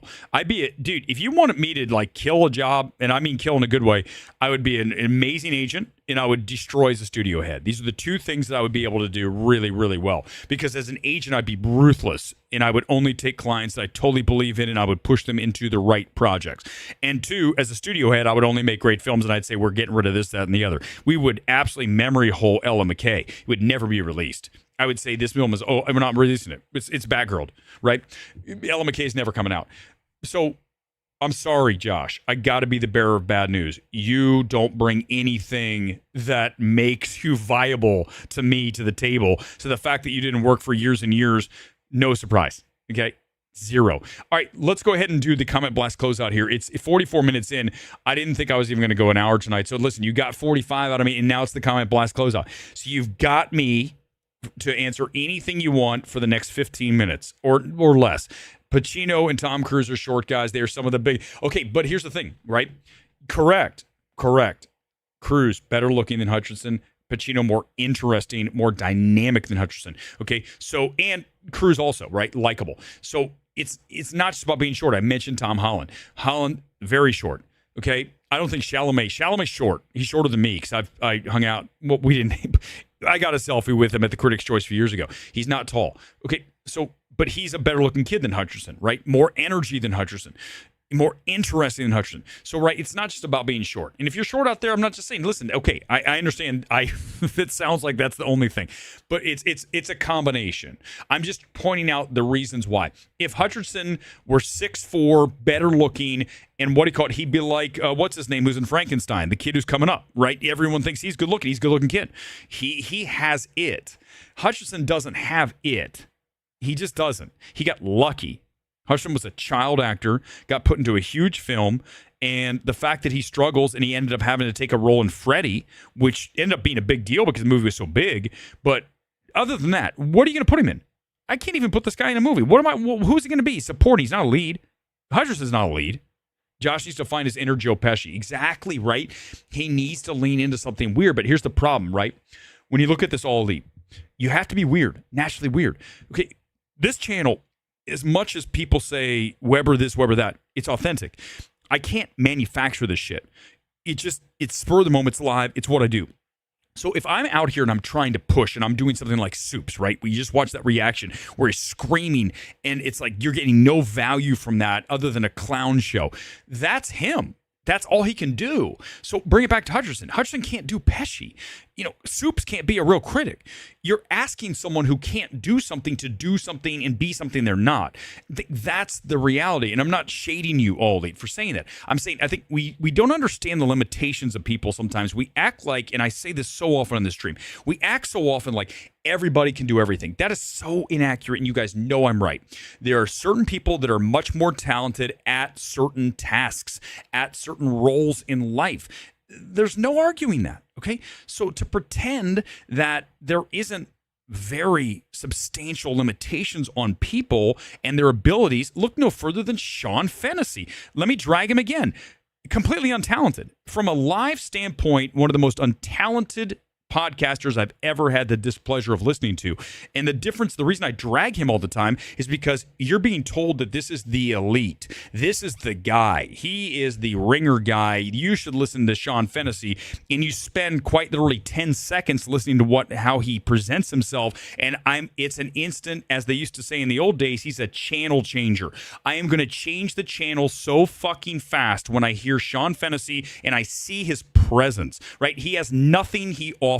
Dude, if you wanted me to like kill a job, and I mean kill in a good way, I would be an amazing agent and I would destroy as a studio head. These are the two things that I would be able to do really, really well. Because as an agent, I'd be ruthless and I would only take clients that I totally believe in and I would push them into the right projects. And two, as a studio head, I would only make great films and I'd say, we're getting rid of this, that, and the other. We would absolutely memory hole Ella McKay. It would never be released. I would say this film is, we're not releasing it. It's Batgirl, right? Ella McKay's never coming out. So I'm sorry, Josh. I got to be the bearer of bad news. You don't bring anything that makes you viable to me to the table. So the fact that you didn't work for years and years, no surprise. Okay? Zero. All right, let's go ahead and do the comment blast closeout here. It's 44 minutes in. I didn't think I was even going to go an hour tonight. So listen, you got 45 out of me, and now it's the comment blast closeout. So you've got me to answer anything you want for the next 15 minutes or less. Pacino and Tom Cruise are short guys. They are some of the big. Okay, but here's the thing, right? Correct. Cruise better looking than Hutcherson. Pacino more interesting, more dynamic than Hutcherson. Okay, so and Cruise also right, likable. So it's not just about being short. I mentioned Tom Holland. Holland very short. Okay, I don't think Chalamet's short. He's shorter than me because I hung out. Well, we didn't. I got a selfie with him at the Critics' Choice a few years ago. He's not tall. Okay, so but he's a better looking kid than Hutcherson, right? More energy than Hutcherson. More interesting than Hutcherson. So, right, it's not just about being short. And if you're short out there, I'm not just saying, listen, okay, I understand. It sounds like that's the only thing. But it's a combination. I'm just pointing out the reasons why. If Hutcherson were 6'4", better looking, and what do you call it? He'd be like, what's his name, who's in Frankenstein, the kid who's coming up, right? Everyone thinks he's good looking. He's a good looking kid. He has it. Hutcherson doesn't have it. He just doesn't. He got lucky. Hutcherson was a child actor, got put into a huge film, and the fact that he struggles and he ended up having to take a role in Freddy, which ended up being a big deal because the movie was so big. But other than that, what are you going to put him in? I can't even put this guy in a movie. Who's he going to be? Supporting. He's not a lead. Hutcherson's not a lead. Josh needs to find his inner Joe Pesci. Exactly right. He needs to lean into something weird. But here's the problem, right? When you look at this All Elite, you have to be weird, naturally weird. Okay, this channel, as much as people say Weber this, Weber that, it's authentic. I can't manufacture this shit. It's spur of the moment, it's live, it's what I do. So if I'm out here and I'm trying to push and I'm doing something like Soups, right? We just watch that reaction where he's screaming and it's like you're getting no value from that other than a clown show. That's him. That's all he can do. So bring it back to Hutcherson. Hutcherson can't do Pesci. Soups can't be a real critic. You're asking someone who can't do something to do something and be something they're not. That's the reality. And I'm not shading you, All Elite, for saying that. I'm saying I think we don't understand the limitations of people sometimes. We act like, and I say this so often on this stream, we act so often like everybody can do everything. That is so inaccurate, and you guys know I'm right. There are certain people that are much more talented at certain tasks, at certain roles in life. There's no arguing that, okay? So to pretend that there isn't very substantial limitations on people and their abilities, look no further than Sean Fennessy. Let me drag him again. Completely untalented. From a live standpoint, one of the most untalented podcasters I've ever had the displeasure of listening to. And the reason I drag him all the time is because you're being told that this is the elite. This is the guy. He is the ringer guy. You should listen to Sean Fennessy, and you spend quite literally 10 seconds listening to how he presents himself. And it's an instant, as they used to say in the old days, he's a channel changer. I am going to change the channel so fucking fast when I hear Sean Fennessy and I see his presence, right? He has nothing he offers.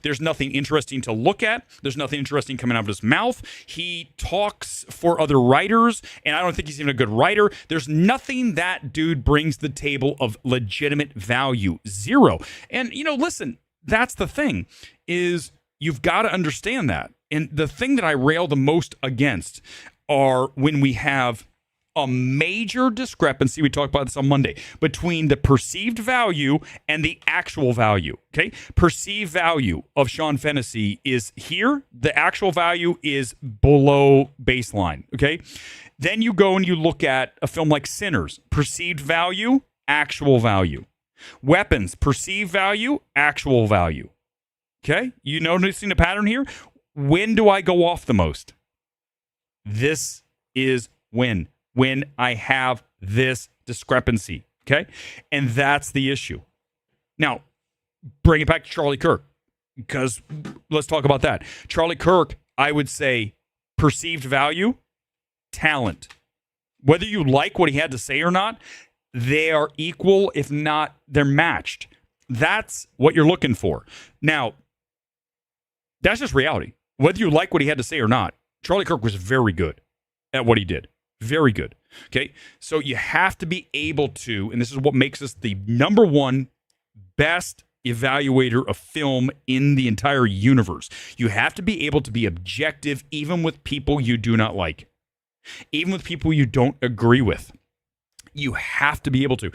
There's nothing interesting to look at. There's nothing interesting coming out of his mouth. He talks for other writers, and I don't think he's even a good writer. There's nothing that dude brings to the table of legitimate value. Zero. And, listen, that's the thing, is you've got to understand that. And the thing that I rail the most against are when we have a major discrepancy, we talked about this on Monday, between the perceived value and the actual value, okay? Perceived value of Sean Fennessy is here. The actual value is below baseline, okay? Then you go and you look at a film like Sinners. Perceived value, actual value. Weapons, perceived value, actual value. Okay? You noticing the pattern here? When do I go off the most? This is when I have this discrepancy, okay? And that's the issue. Now, bring it back to Charlie Kirk, because let's talk about that. Charlie Kirk, I would say, perceived value, talent. Whether you like what he had to say or not, they are equal. If not, they're matched. That's what you're looking for. Now, that's just reality. Whether you like what he had to say or not, Charlie Kirk was very good at what he did. Very good. Okay? So you have to be able to, and this is what makes us the number one best evaluator of film in the entire universe. You have to be able to be objective even with people you do not like. Even with people you don't agree with. You have to be able to.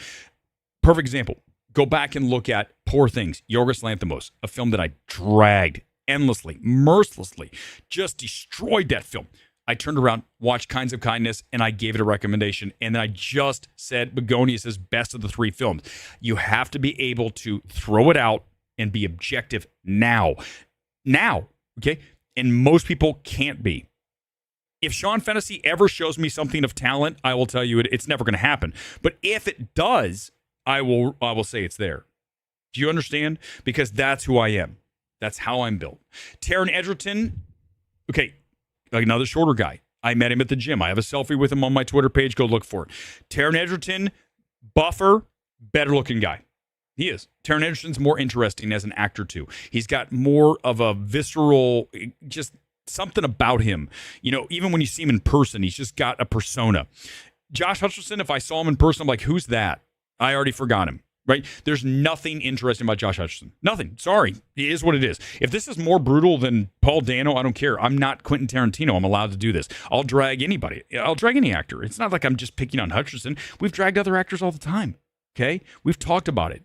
Perfect example. Go back and look at Poor Things, Yorgos Lanthimos, a film that I dragged endlessly, mercilessly, just destroyed that film. I turned around, watched Kinds of Kindness, and I gave it a recommendation. And then I just said Begonias' best of the three films. You have to be able to throw it out and be objective now. Now, okay? And most people can't be. If Sean Fennessy ever shows me something of talent, I will tell you it's never going to happen. But if it does, I will say it's there. Do you understand? Because that's who I am. That's how I'm built. Taron Egerton, okay, another shorter guy. I met him at the gym. I have a selfie with him on my Twitter page. Go look for it. Taron Egerton, buffer, better looking guy. He is. Taron Egerton's more interesting as an actor too. He's got more of a visceral, just something about him. You know, even when you see him in person, he's just got a persona. Josh Hutcherson, if I saw him in person, I'm like, who's that? I already forgot him. Right? There's nothing interesting about Josh Hutcherson. Nothing. Sorry. It is what it is. If this is more brutal than Paul Dano, I don't care. I'm not Quentin Tarantino. I'm allowed to do this. I'll drag anybody. I'll drag any actor. It's not like I'm just picking on Hutcherson. We've dragged other actors all the time. Okay? We've talked about it.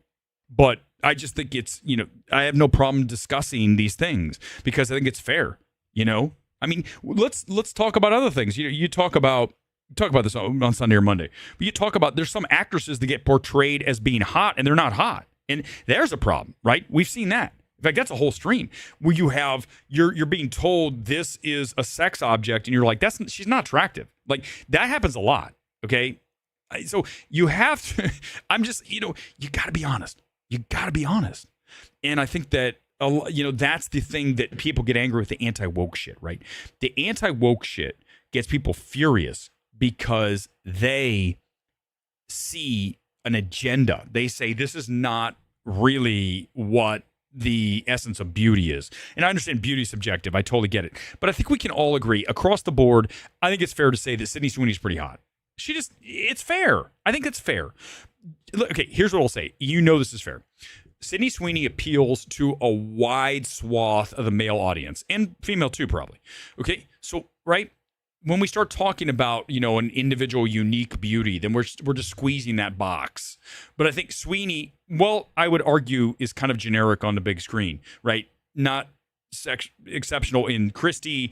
But I just think it's, you know, I have no problem discussing these things because I think it's fair. You know? I mean, let's talk about other things. You talk about this on Sunday or Monday. But you talk about there's some actresses that get portrayed as being hot and they're not hot. And there's a problem, right? We've seen that. In fact, that's a whole stream where you have you're being told this is a sex object and you're like, she's not attractive. Like that happens a lot. Okay. So you have to, you got to be honest. You got to be honest. And I think that, that's the thing that people get angry with the anti-woke shit, right? The anti-woke shit gets people furious because they see an agenda. They say this is not really what the essence of beauty is. And I understand beauty is subjective. I totally get it. But I think we can all agree across the board, I think it's fair to say that Sydney Sweeney's pretty hot. It's fair. I think it's fair. Okay, here's what I'll say. You know this is fair. Sydney Sweeney appeals to a wide swath of the male audience and female too, probably. Okay, so, right? When we start talking about, an individual unique beauty, then we're just squeezing that box. But I think Sweeney, well, I would argue is kind of generic on the big screen, right? Not exceptional in Christie.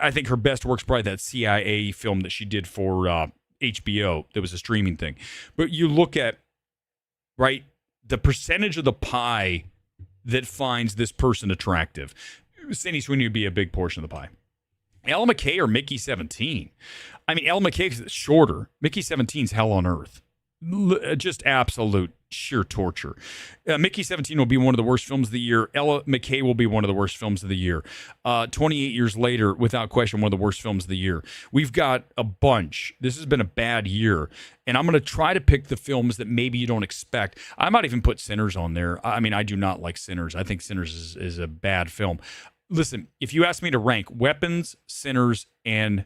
I think her best work's probably that CIA film that she did for HBO. That was a streaming thing. But you look at, right, the percentage of the pie that finds this person attractive. Sydney Sweeney would be a big portion of the pie. Ella McKay or Mickey 17? I mean, Ella McKay is shorter. Mickey 17's hell on earth. Just absolute sheer torture. Mickey 17 will be one of the worst films of the year. Ella McKay will be one of the worst films of the year. 28 years later, without question, one of the worst films of the year. We've got a bunch. This has been a bad year. And I'm going to try to pick the films that maybe you don't expect. I might even put Sinners on there. I mean, I do not like Sinners. I think Sinners is a bad film. Listen, if you ask me to rank Weapons, Sinners, and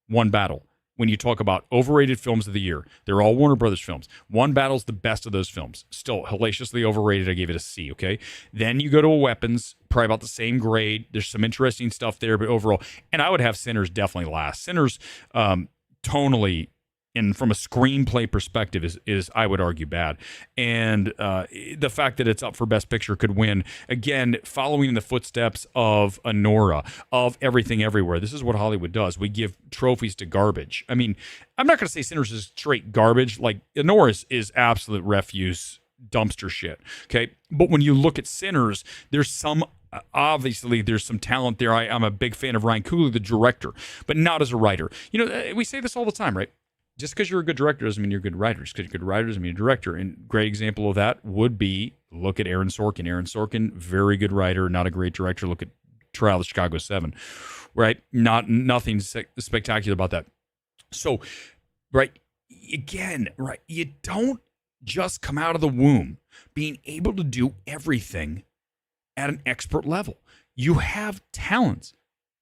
One Battle, when you talk about overrated films of the year, they're all Warner Brothers films. One Battle's the best of those films. Still hellaciously overrated. I gave it a C, okay? Then you go to a Weapons, probably about the same grade. There's some interesting stuff there, but overall, and I would have Sinners definitely last. Sinners, tonally, and from a screenplay perspective is I would argue bad. And the fact that it's up for Best Picture could win, again, following in the footsteps of Anora, of Everything Everywhere. This is what Hollywood does. We give trophies to garbage. I mean, I'm not going to say Sinners is straight garbage. Like, Anora is absolute refuse, dumpster shit, okay? But when you look at Sinners, there's some obviously there's some talent there. I'm a big fan of Ryan Coogler, the director, but not as a writer. We say this all the time, right? Just because you're a good director doesn't mean you're a good writer. Just because you're a good writer doesn't mean you're a director. And great example of that would be, look at Aaron Sorkin. Aaron Sorkin, very good writer, not a great director. Look at Trial of the Chicago 7, right? Nothing spectacular about that. So, right, again, right, you don't just come out of the womb being able to do everything at an expert level. You have talents.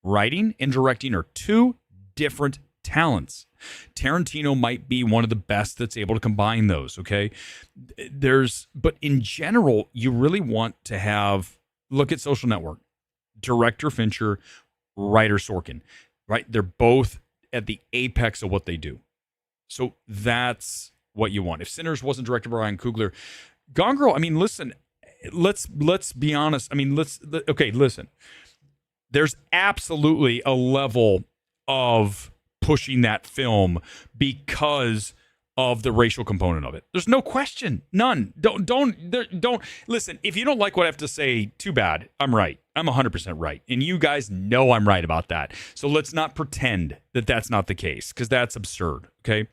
Writing and directing are two different talents. Tarantino might be one of the best that's able to combine those, okay? But in general, you really want to have, look at Social Network, director Fincher, writer Sorkin, right? They're both at the apex of what they do. So that's what you want. If Sinners wasn't directed by Ryan Coogler, Gone Girl, I mean, listen, let's be honest. I mean, listen. There's absolutely a level of pushing that film because of the racial component of it. There's no question. None. Don't listen. If you don't like what I have to say, too bad. I'm right. I'm 100% right. And you guys know I'm right about that. So let's not pretend that that's not the case, because that's absurd. Okay.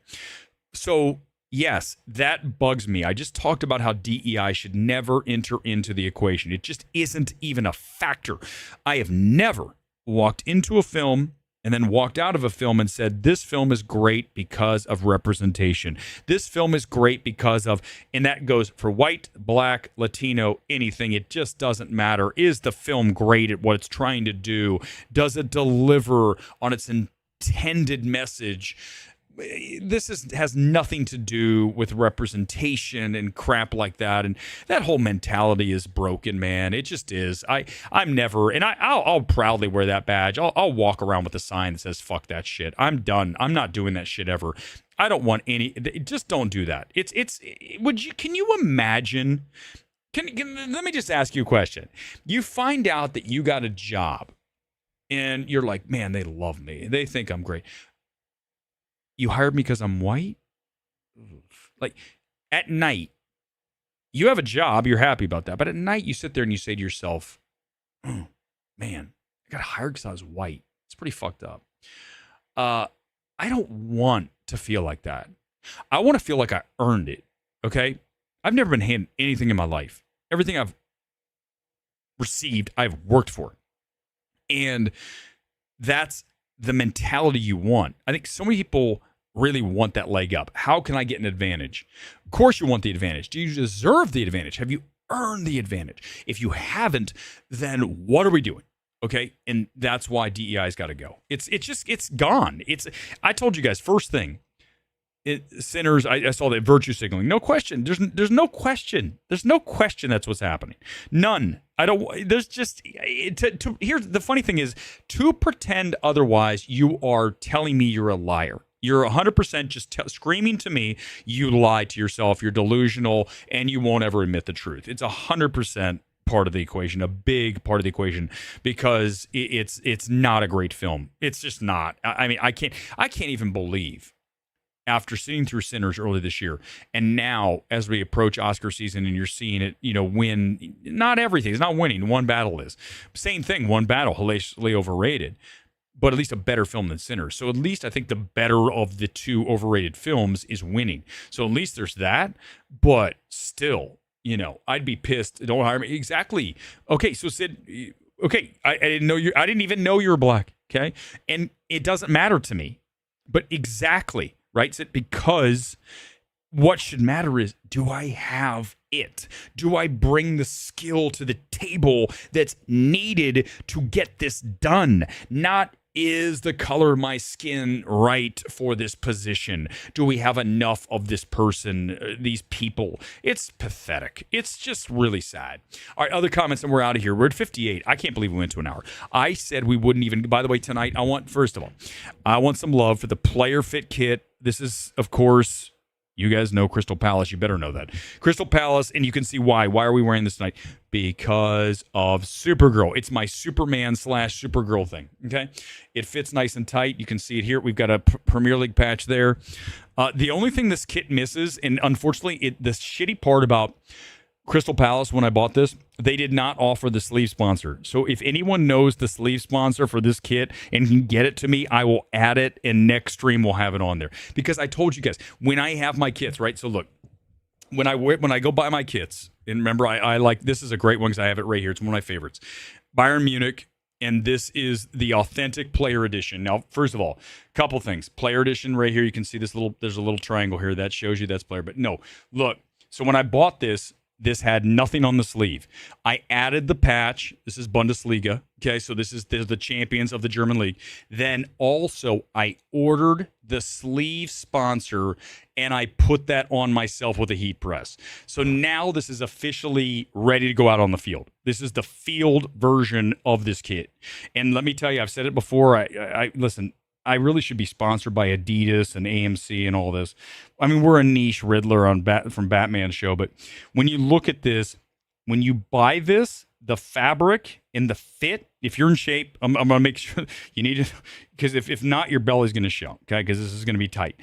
So yes, that bugs me. I just talked about how DEI should never enter into the equation. It just isn't even a factor. I have never walked into a film and then walked out of a film and said, this film is great because of representation. This film is great because of, and that goes for white, black, Latino, anything. It just doesn't matter. Is the film great at what it's trying to do? Does it deliver on its intended message? This has nothing to do with representation and crap like that, and that whole mentality is broken, man. It just is. I'm never, and I'll proudly wear that badge. I'll walk around with a sign that says "fuck that shit." I'm done. I'm not doing that shit ever. I don't want any. Just don't do that. Can you imagine? Let me just ask you a question. You find out that you got a job, and you're like, man, they love me. They think I'm great. You hired me because I'm white? Like, at night, you have a job, you're happy about that. But at night, you sit there and you say to yourself, oh, man, I got hired because I was white. It's pretty fucked up. I don't want to feel like that. I want to feel like I earned it, okay? I've never been handed anything in my life. Everything I've received, I've worked for. And that's the mentality you want. I think so many people really want that leg up. How can I get an advantage? Of course you want the advantage. Do you deserve the advantage? Have you earned the advantage? If you haven't, then what are we doing? Okay? And that's why DEI's got to go. It's gone. I told you guys, first thing, Sinners, I saw that virtue signaling. No question. There's no question. There's no question that's what's happening. None. Here's the funny thing is, to pretend otherwise, you are telling me you're a liar. You're 100% just screaming to me, you lie to yourself, you're delusional, and you won't ever admit the truth. It's 100% part of the equation, a big part of the equation, because it's not a great film. It's just not. I mean, I can't even believe, after sitting through Sinners early this year, and now as we approach Oscar season and you're seeing it, win, not everything. It's not winning. One battle is. Same thing, one battle, hilariously overrated, but at least a better film than Sinners. So at least I think the better of the two overrated films is winning. So at least there's that, but still, I'd be pissed. Don't hire me. Exactly. Okay, so Sid, okay, I didn't even know you were black, okay? And it doesn't matter to me, but exactly. Right? Because what should matter is, do I have it? Do I bring the skill to the table that's needed to get this done? Not, is the color of my skin right for this position? Do we have enough of this person, these people? It's pathetic. It's just really sad. All right, other comments, and we're out of here. We're at 58. I can't believe we went to an hour. I said we wouldn't even, by the way, tonight, I want some love for the Player Fit Kit. This is, of course, you guys know Crystal Palace. You better know that. Crystal Palace, and you can see why. Why are we wearing this tonight? Because of Supergirl. It's my Superman/Supergirl thing, okay? It fits nice and tight. You can see it here. We've got a Premier League patch there. The only thing this kit misses, and unfortunately, the shitty part about Crystal Palace, when I bought this, they did not offer the sleeve sponsor. So if anyone knows the sleeve sponsor for this kit and can get it to me, I will add it, and next stream we'll have it on there. Because I told you guys, when I have my kits, right? So look, when I go buy my kits, and remember, I like, this is a great one because I have it right here. It's one of my favorites. Bayern Munich, and this is the authentic player edition. Now, first of all, a couple things. Player edition right here, you can see there's a little triangle here that shows you that's player. But no, look, so when I bought this had nothing on the sleeve. I added the patch. This is Bundesliga. Okay, so this is the champions of the German league. Then also I ordered the sleeve sponsor and I put that on myself with a heat press. So now this is officially ready to go out on the field. This is the field version of this kit. And let me tell you, I've said it before. I listen, I really should be sponsored by Adidas and AMC and all this. I mean, we're a niche Riddler from Batman's show, but when you look at this, when you buy this, the fabric and the fit, if you're in shape, I'm going to make sure you need it, because if not, your belly's going to show, okay, because this is going to be tight.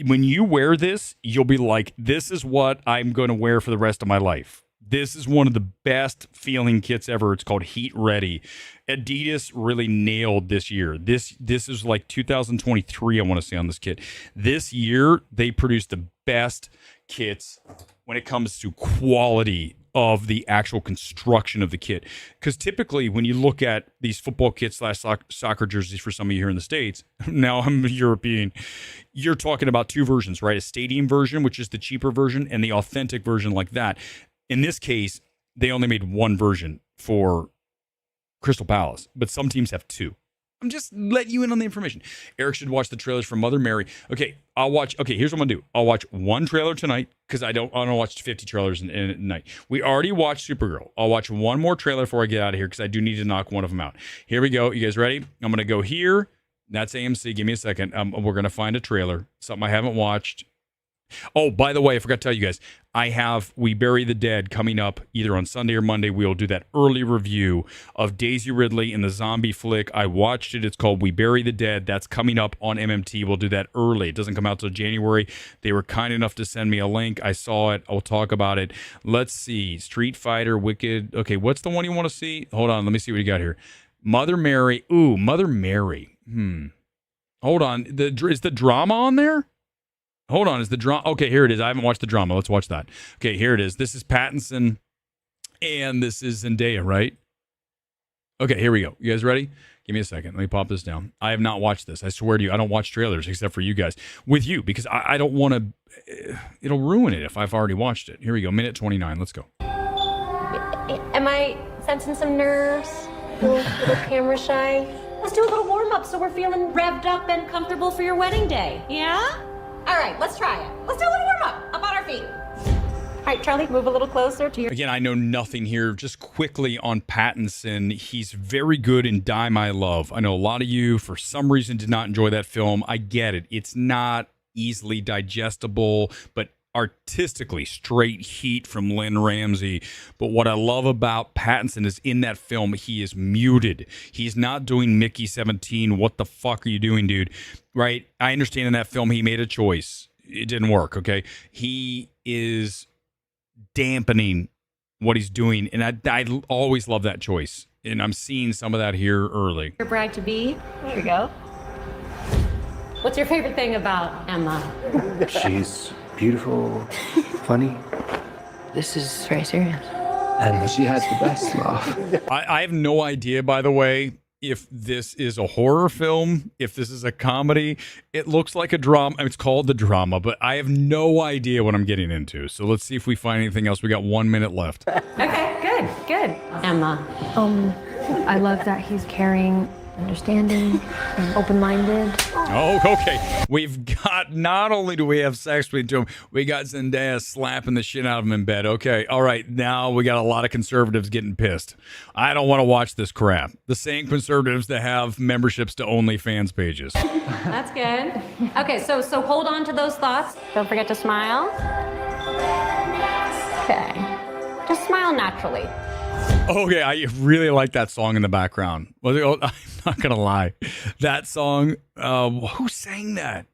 When you wear this, you'll be like, this is what I'm going to wear for the rest of my life. This is one of the best feeling kits ever. It's called Heat Ready. Adidas really nailed this year. This is like 2023, I want to say, on this kit. This year, they produced the best kits when it comes to quality of the actual construction of the kit. Because typically, when you look at these football kits / soccer jerseys for some of you here in the States, now I'm European, you're talking about two versions, right? A stadium version, which is the cheaper version, and the authentic version like that. In this case, they only made one version for Crystal Palace, but some teams have two. I'm just letting you in on the information. Eric should watch the trailers for Mother Mary. Okay, here's what I'm gonna do. I'll watch one trailer tonight because I don't watch 50 trailers in a night. We already watched Supergirl. I'll watch one more trailer before I get out of here because I do need to knock one of them out. Here we go. You guys ready? I'm gonna go here. That's AMC. Give me a second. We're gonna find a trailer. Something I haven't watched. Oh, by the way, I forgot to tell you guys, I have We Bury the Dead coming up either on Sunday or Monday. We'll do that early review of Daisy Ridley in the zombie flick. I watched it. It's called We Bury the Dead. That's coming up on MMT. We'll do that early. It doesn't come out till January. They were kind enough to send me a link. I saw it. I'll talk about it. Let's see. Street Fighter, Wicked. Okay, what's the one you want to see? Hold on. Let me see what you got here. Mother Mary. Ooh, Mother Mary. Hold on. Is the drama on there? Hold on, is the drama? Okay, here it is. I haven't watched the drama. Let's watch that. Okay, here it is. This is Pattinson, and this is Zendaya, right? Okay, here we go. You guys ready? Give me a second. Let me pop this down. I have not watched this. I swear to you, I don't watch trailers except for you guys. With you, because I don't want to... It'll ruin it if I've already watched it. Here we go. Minute 29. Let's go. Am I sensing some nerves? A little camera shy? Let's do a little warm-up so we're feeling revved up and comfortable for your wedding day. Yeah? All right, let's try it. Let's do a little warm-up. Up on our feet. All right, Charlie, move a little closer to your... Again, I know nothing here. Just quickly on Pattinson, he's very good in Die My Love. I know a lot of you, for some reason, did not enjoy that film. I get it. It's not easily digestible, but artistically straight heat from Lynn Ramsey. But what I love about Pattinson is in that film, he is muted. He's not doing Mickey 17. What the fuck are you doing, dude? Right? I understand in that film he made a choice. It didn't work, okay? He is dampening what he's doing, and I always love that choice. And I'm seeing some of that here early. Your bride-to-be. There we go. What's your favorite thing about Emma? She's beautiful, funny. This is very serious. And she has the best laugh. I have no idea, by the way, if this is a horror film, if this is a comedy. It looks like a drama. It's called The Drama, but I have no idea what I'm getting into. So let's see if we find anything else. We got 1 minute left. Okay, good. Emma. I love that he's caring, understanding, and open-minded. Oh, okay. We've got, not only do we have sex between two of them, we got Zendaya slapping the shit out of him in bed. Okay, all right. Now we got a lot of conservatives getting pissed. I don't want to watch this crap. The same conservatives that have memberships to OnlyFans pages. That's good. Okay, so hold on to those thoughts. Don't forget to smile. Okay. Just smile naturally. Okay, I really like that song in the background. I'm not going to lie. That song, who sang that?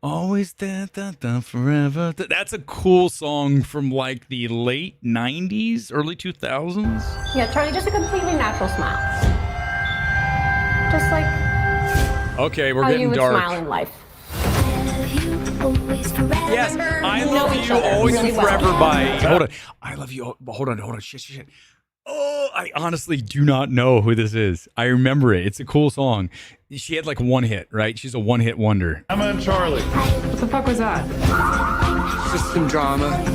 Always forever. That's a cool song from like the late 90s, early 2000s. Yeah, Charlie, just a completely natural smile. Just like Okay, we're how getting you would dark. smile in life. Yes, I love each you other always really and well. forever by. Hold on, I love you. Hold on. Shit. Oh, I honestly do not know who this is. I remember it. It's a cool song. She had like one hit, right? She's a one-hit wonder. I'm on Charlie. What the fuck was that? Just some drama. We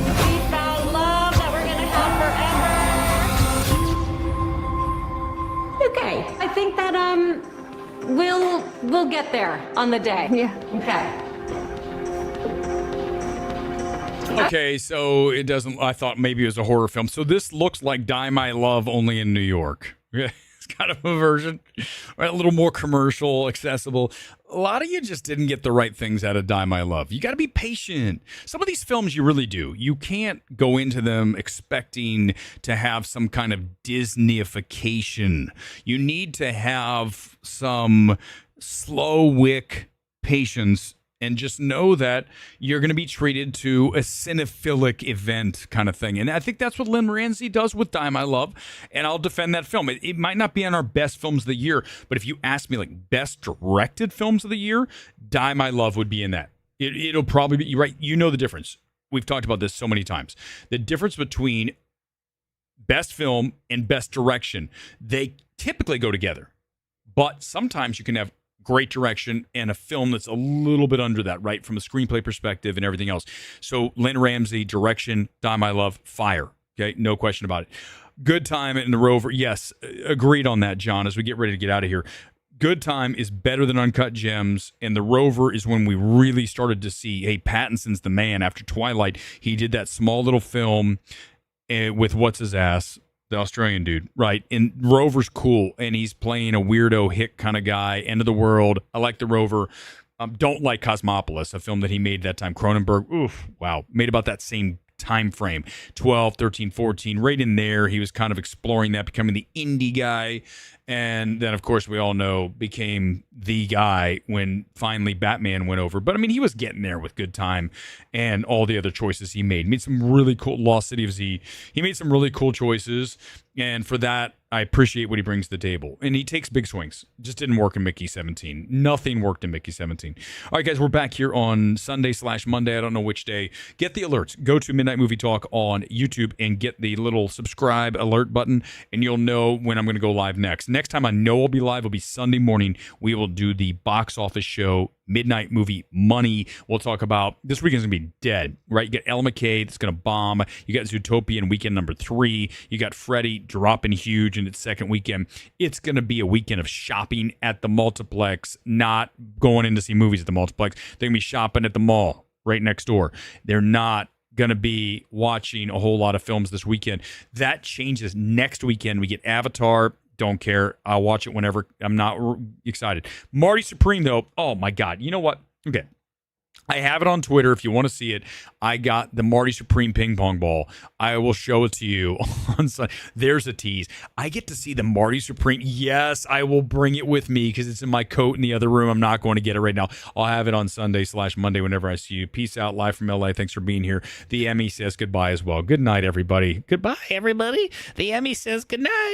found love that we're gonna have forever. Okay, I think that we'll get there on the day. Yeah. Okay. Okay, so it doesn't. I thought maybe it was a horror film. So this looks like Die My Love, only in New York. Yeah, it's kind of a version, right? A little more commercial, accessible. A lot of you just didn't get the right things out of Die My Love. You got to be patient. Some of these films you really do. You can't go into them expecting to have some kind of Disneyification. You need to have some slow wick patience and just know that you're going to be treated to a cinephilic event kind of thing. And I think that's what Lynn Ramsey does with Die My Love, and I'll defend that film. It might not be on our best films of the year, but if you ask me like best directed films of the year, Die My Love would be in that. It'll probably be, right, you know the difference. We've talked about this so many times. The difference between best film and best direction, they typically go together. But sometimes you can have great direction and a film that's a little bit under that, right, from a screenplay perspective and everything else. So Lynn Ramsey, direction, Die My Love, fire. Okay, no question about it. Good Time and The Rover, yes, agreed on that, John, as we get ready to get out of here. Good Time is better than Uncut Gems, and The Rover is when we really started to see, hey, Pattinson's the man. After Twilight, he did that small little film with what's his ass, the Australian dude, right? And Rover's cool, and he's playing a weirdo hick kind of guy. End of the world. I like The Rover. Don't like Cosmopolis, a film that he made that time. Cronenberg, oof, wow, made about that same time frame. 12, 13, 14, right in there. He was kind of exploring that, becoming the indie guy. And then, of course, we all know became the guy when finally Batman went over. But, I mean, he was getting there with Good Time and all the other choices he made. Made some really cool, Lost City of Z. He made some really cool choices. And for that, I appreciate what he brings to the table. And he takes big swings. Just didn't work in Mickey 17. Nothing worked in Mickey 17. All right, guys, we're back here on Sunday/Monday. I don't know which day. Get the alerts. Go to Midnight Movie Talk on YouTube and get the little subscribe alert button, and you'll know when I'm going to go live next. Next time I know I'll be live will be Sunday morning. We will do the box office show, Midnight Movie Money. We'll talk about, this weekend's going to be dead, right? You got Ella McKay that's going to bomb. You got Zootopia in weekend number 3. You got Freddie dropping huge in its second weekend. It's going to be a weekend of shopping at the multiplex, not going in to see movies at the multiplex. They're going to be shopping at the mall right next door. They're not going to be watching a whole lot of films this weekend. That changes next weekend. We get Avatar. Don't care. I'll watch it whenever. I'm not excited. Marty Supreme, though. Oh, my God. You know what? Okay. I have it on Twitter if you want to see it. I got the Marty Supreme ping pong ball. I will show it to you on Sunday. There's a tease. I get to see the Marty Supreme. Yes, I will bring it with me because it's in my coat in the other room. I'm not going to get it right now. I'll have it on Sunday/Monday whenever I see you. Peace out. Live from LA. Thanks for being here. The Emmy says goodbye as well. Good night, everybody. Goodbye, everybody. The Emmy says good night.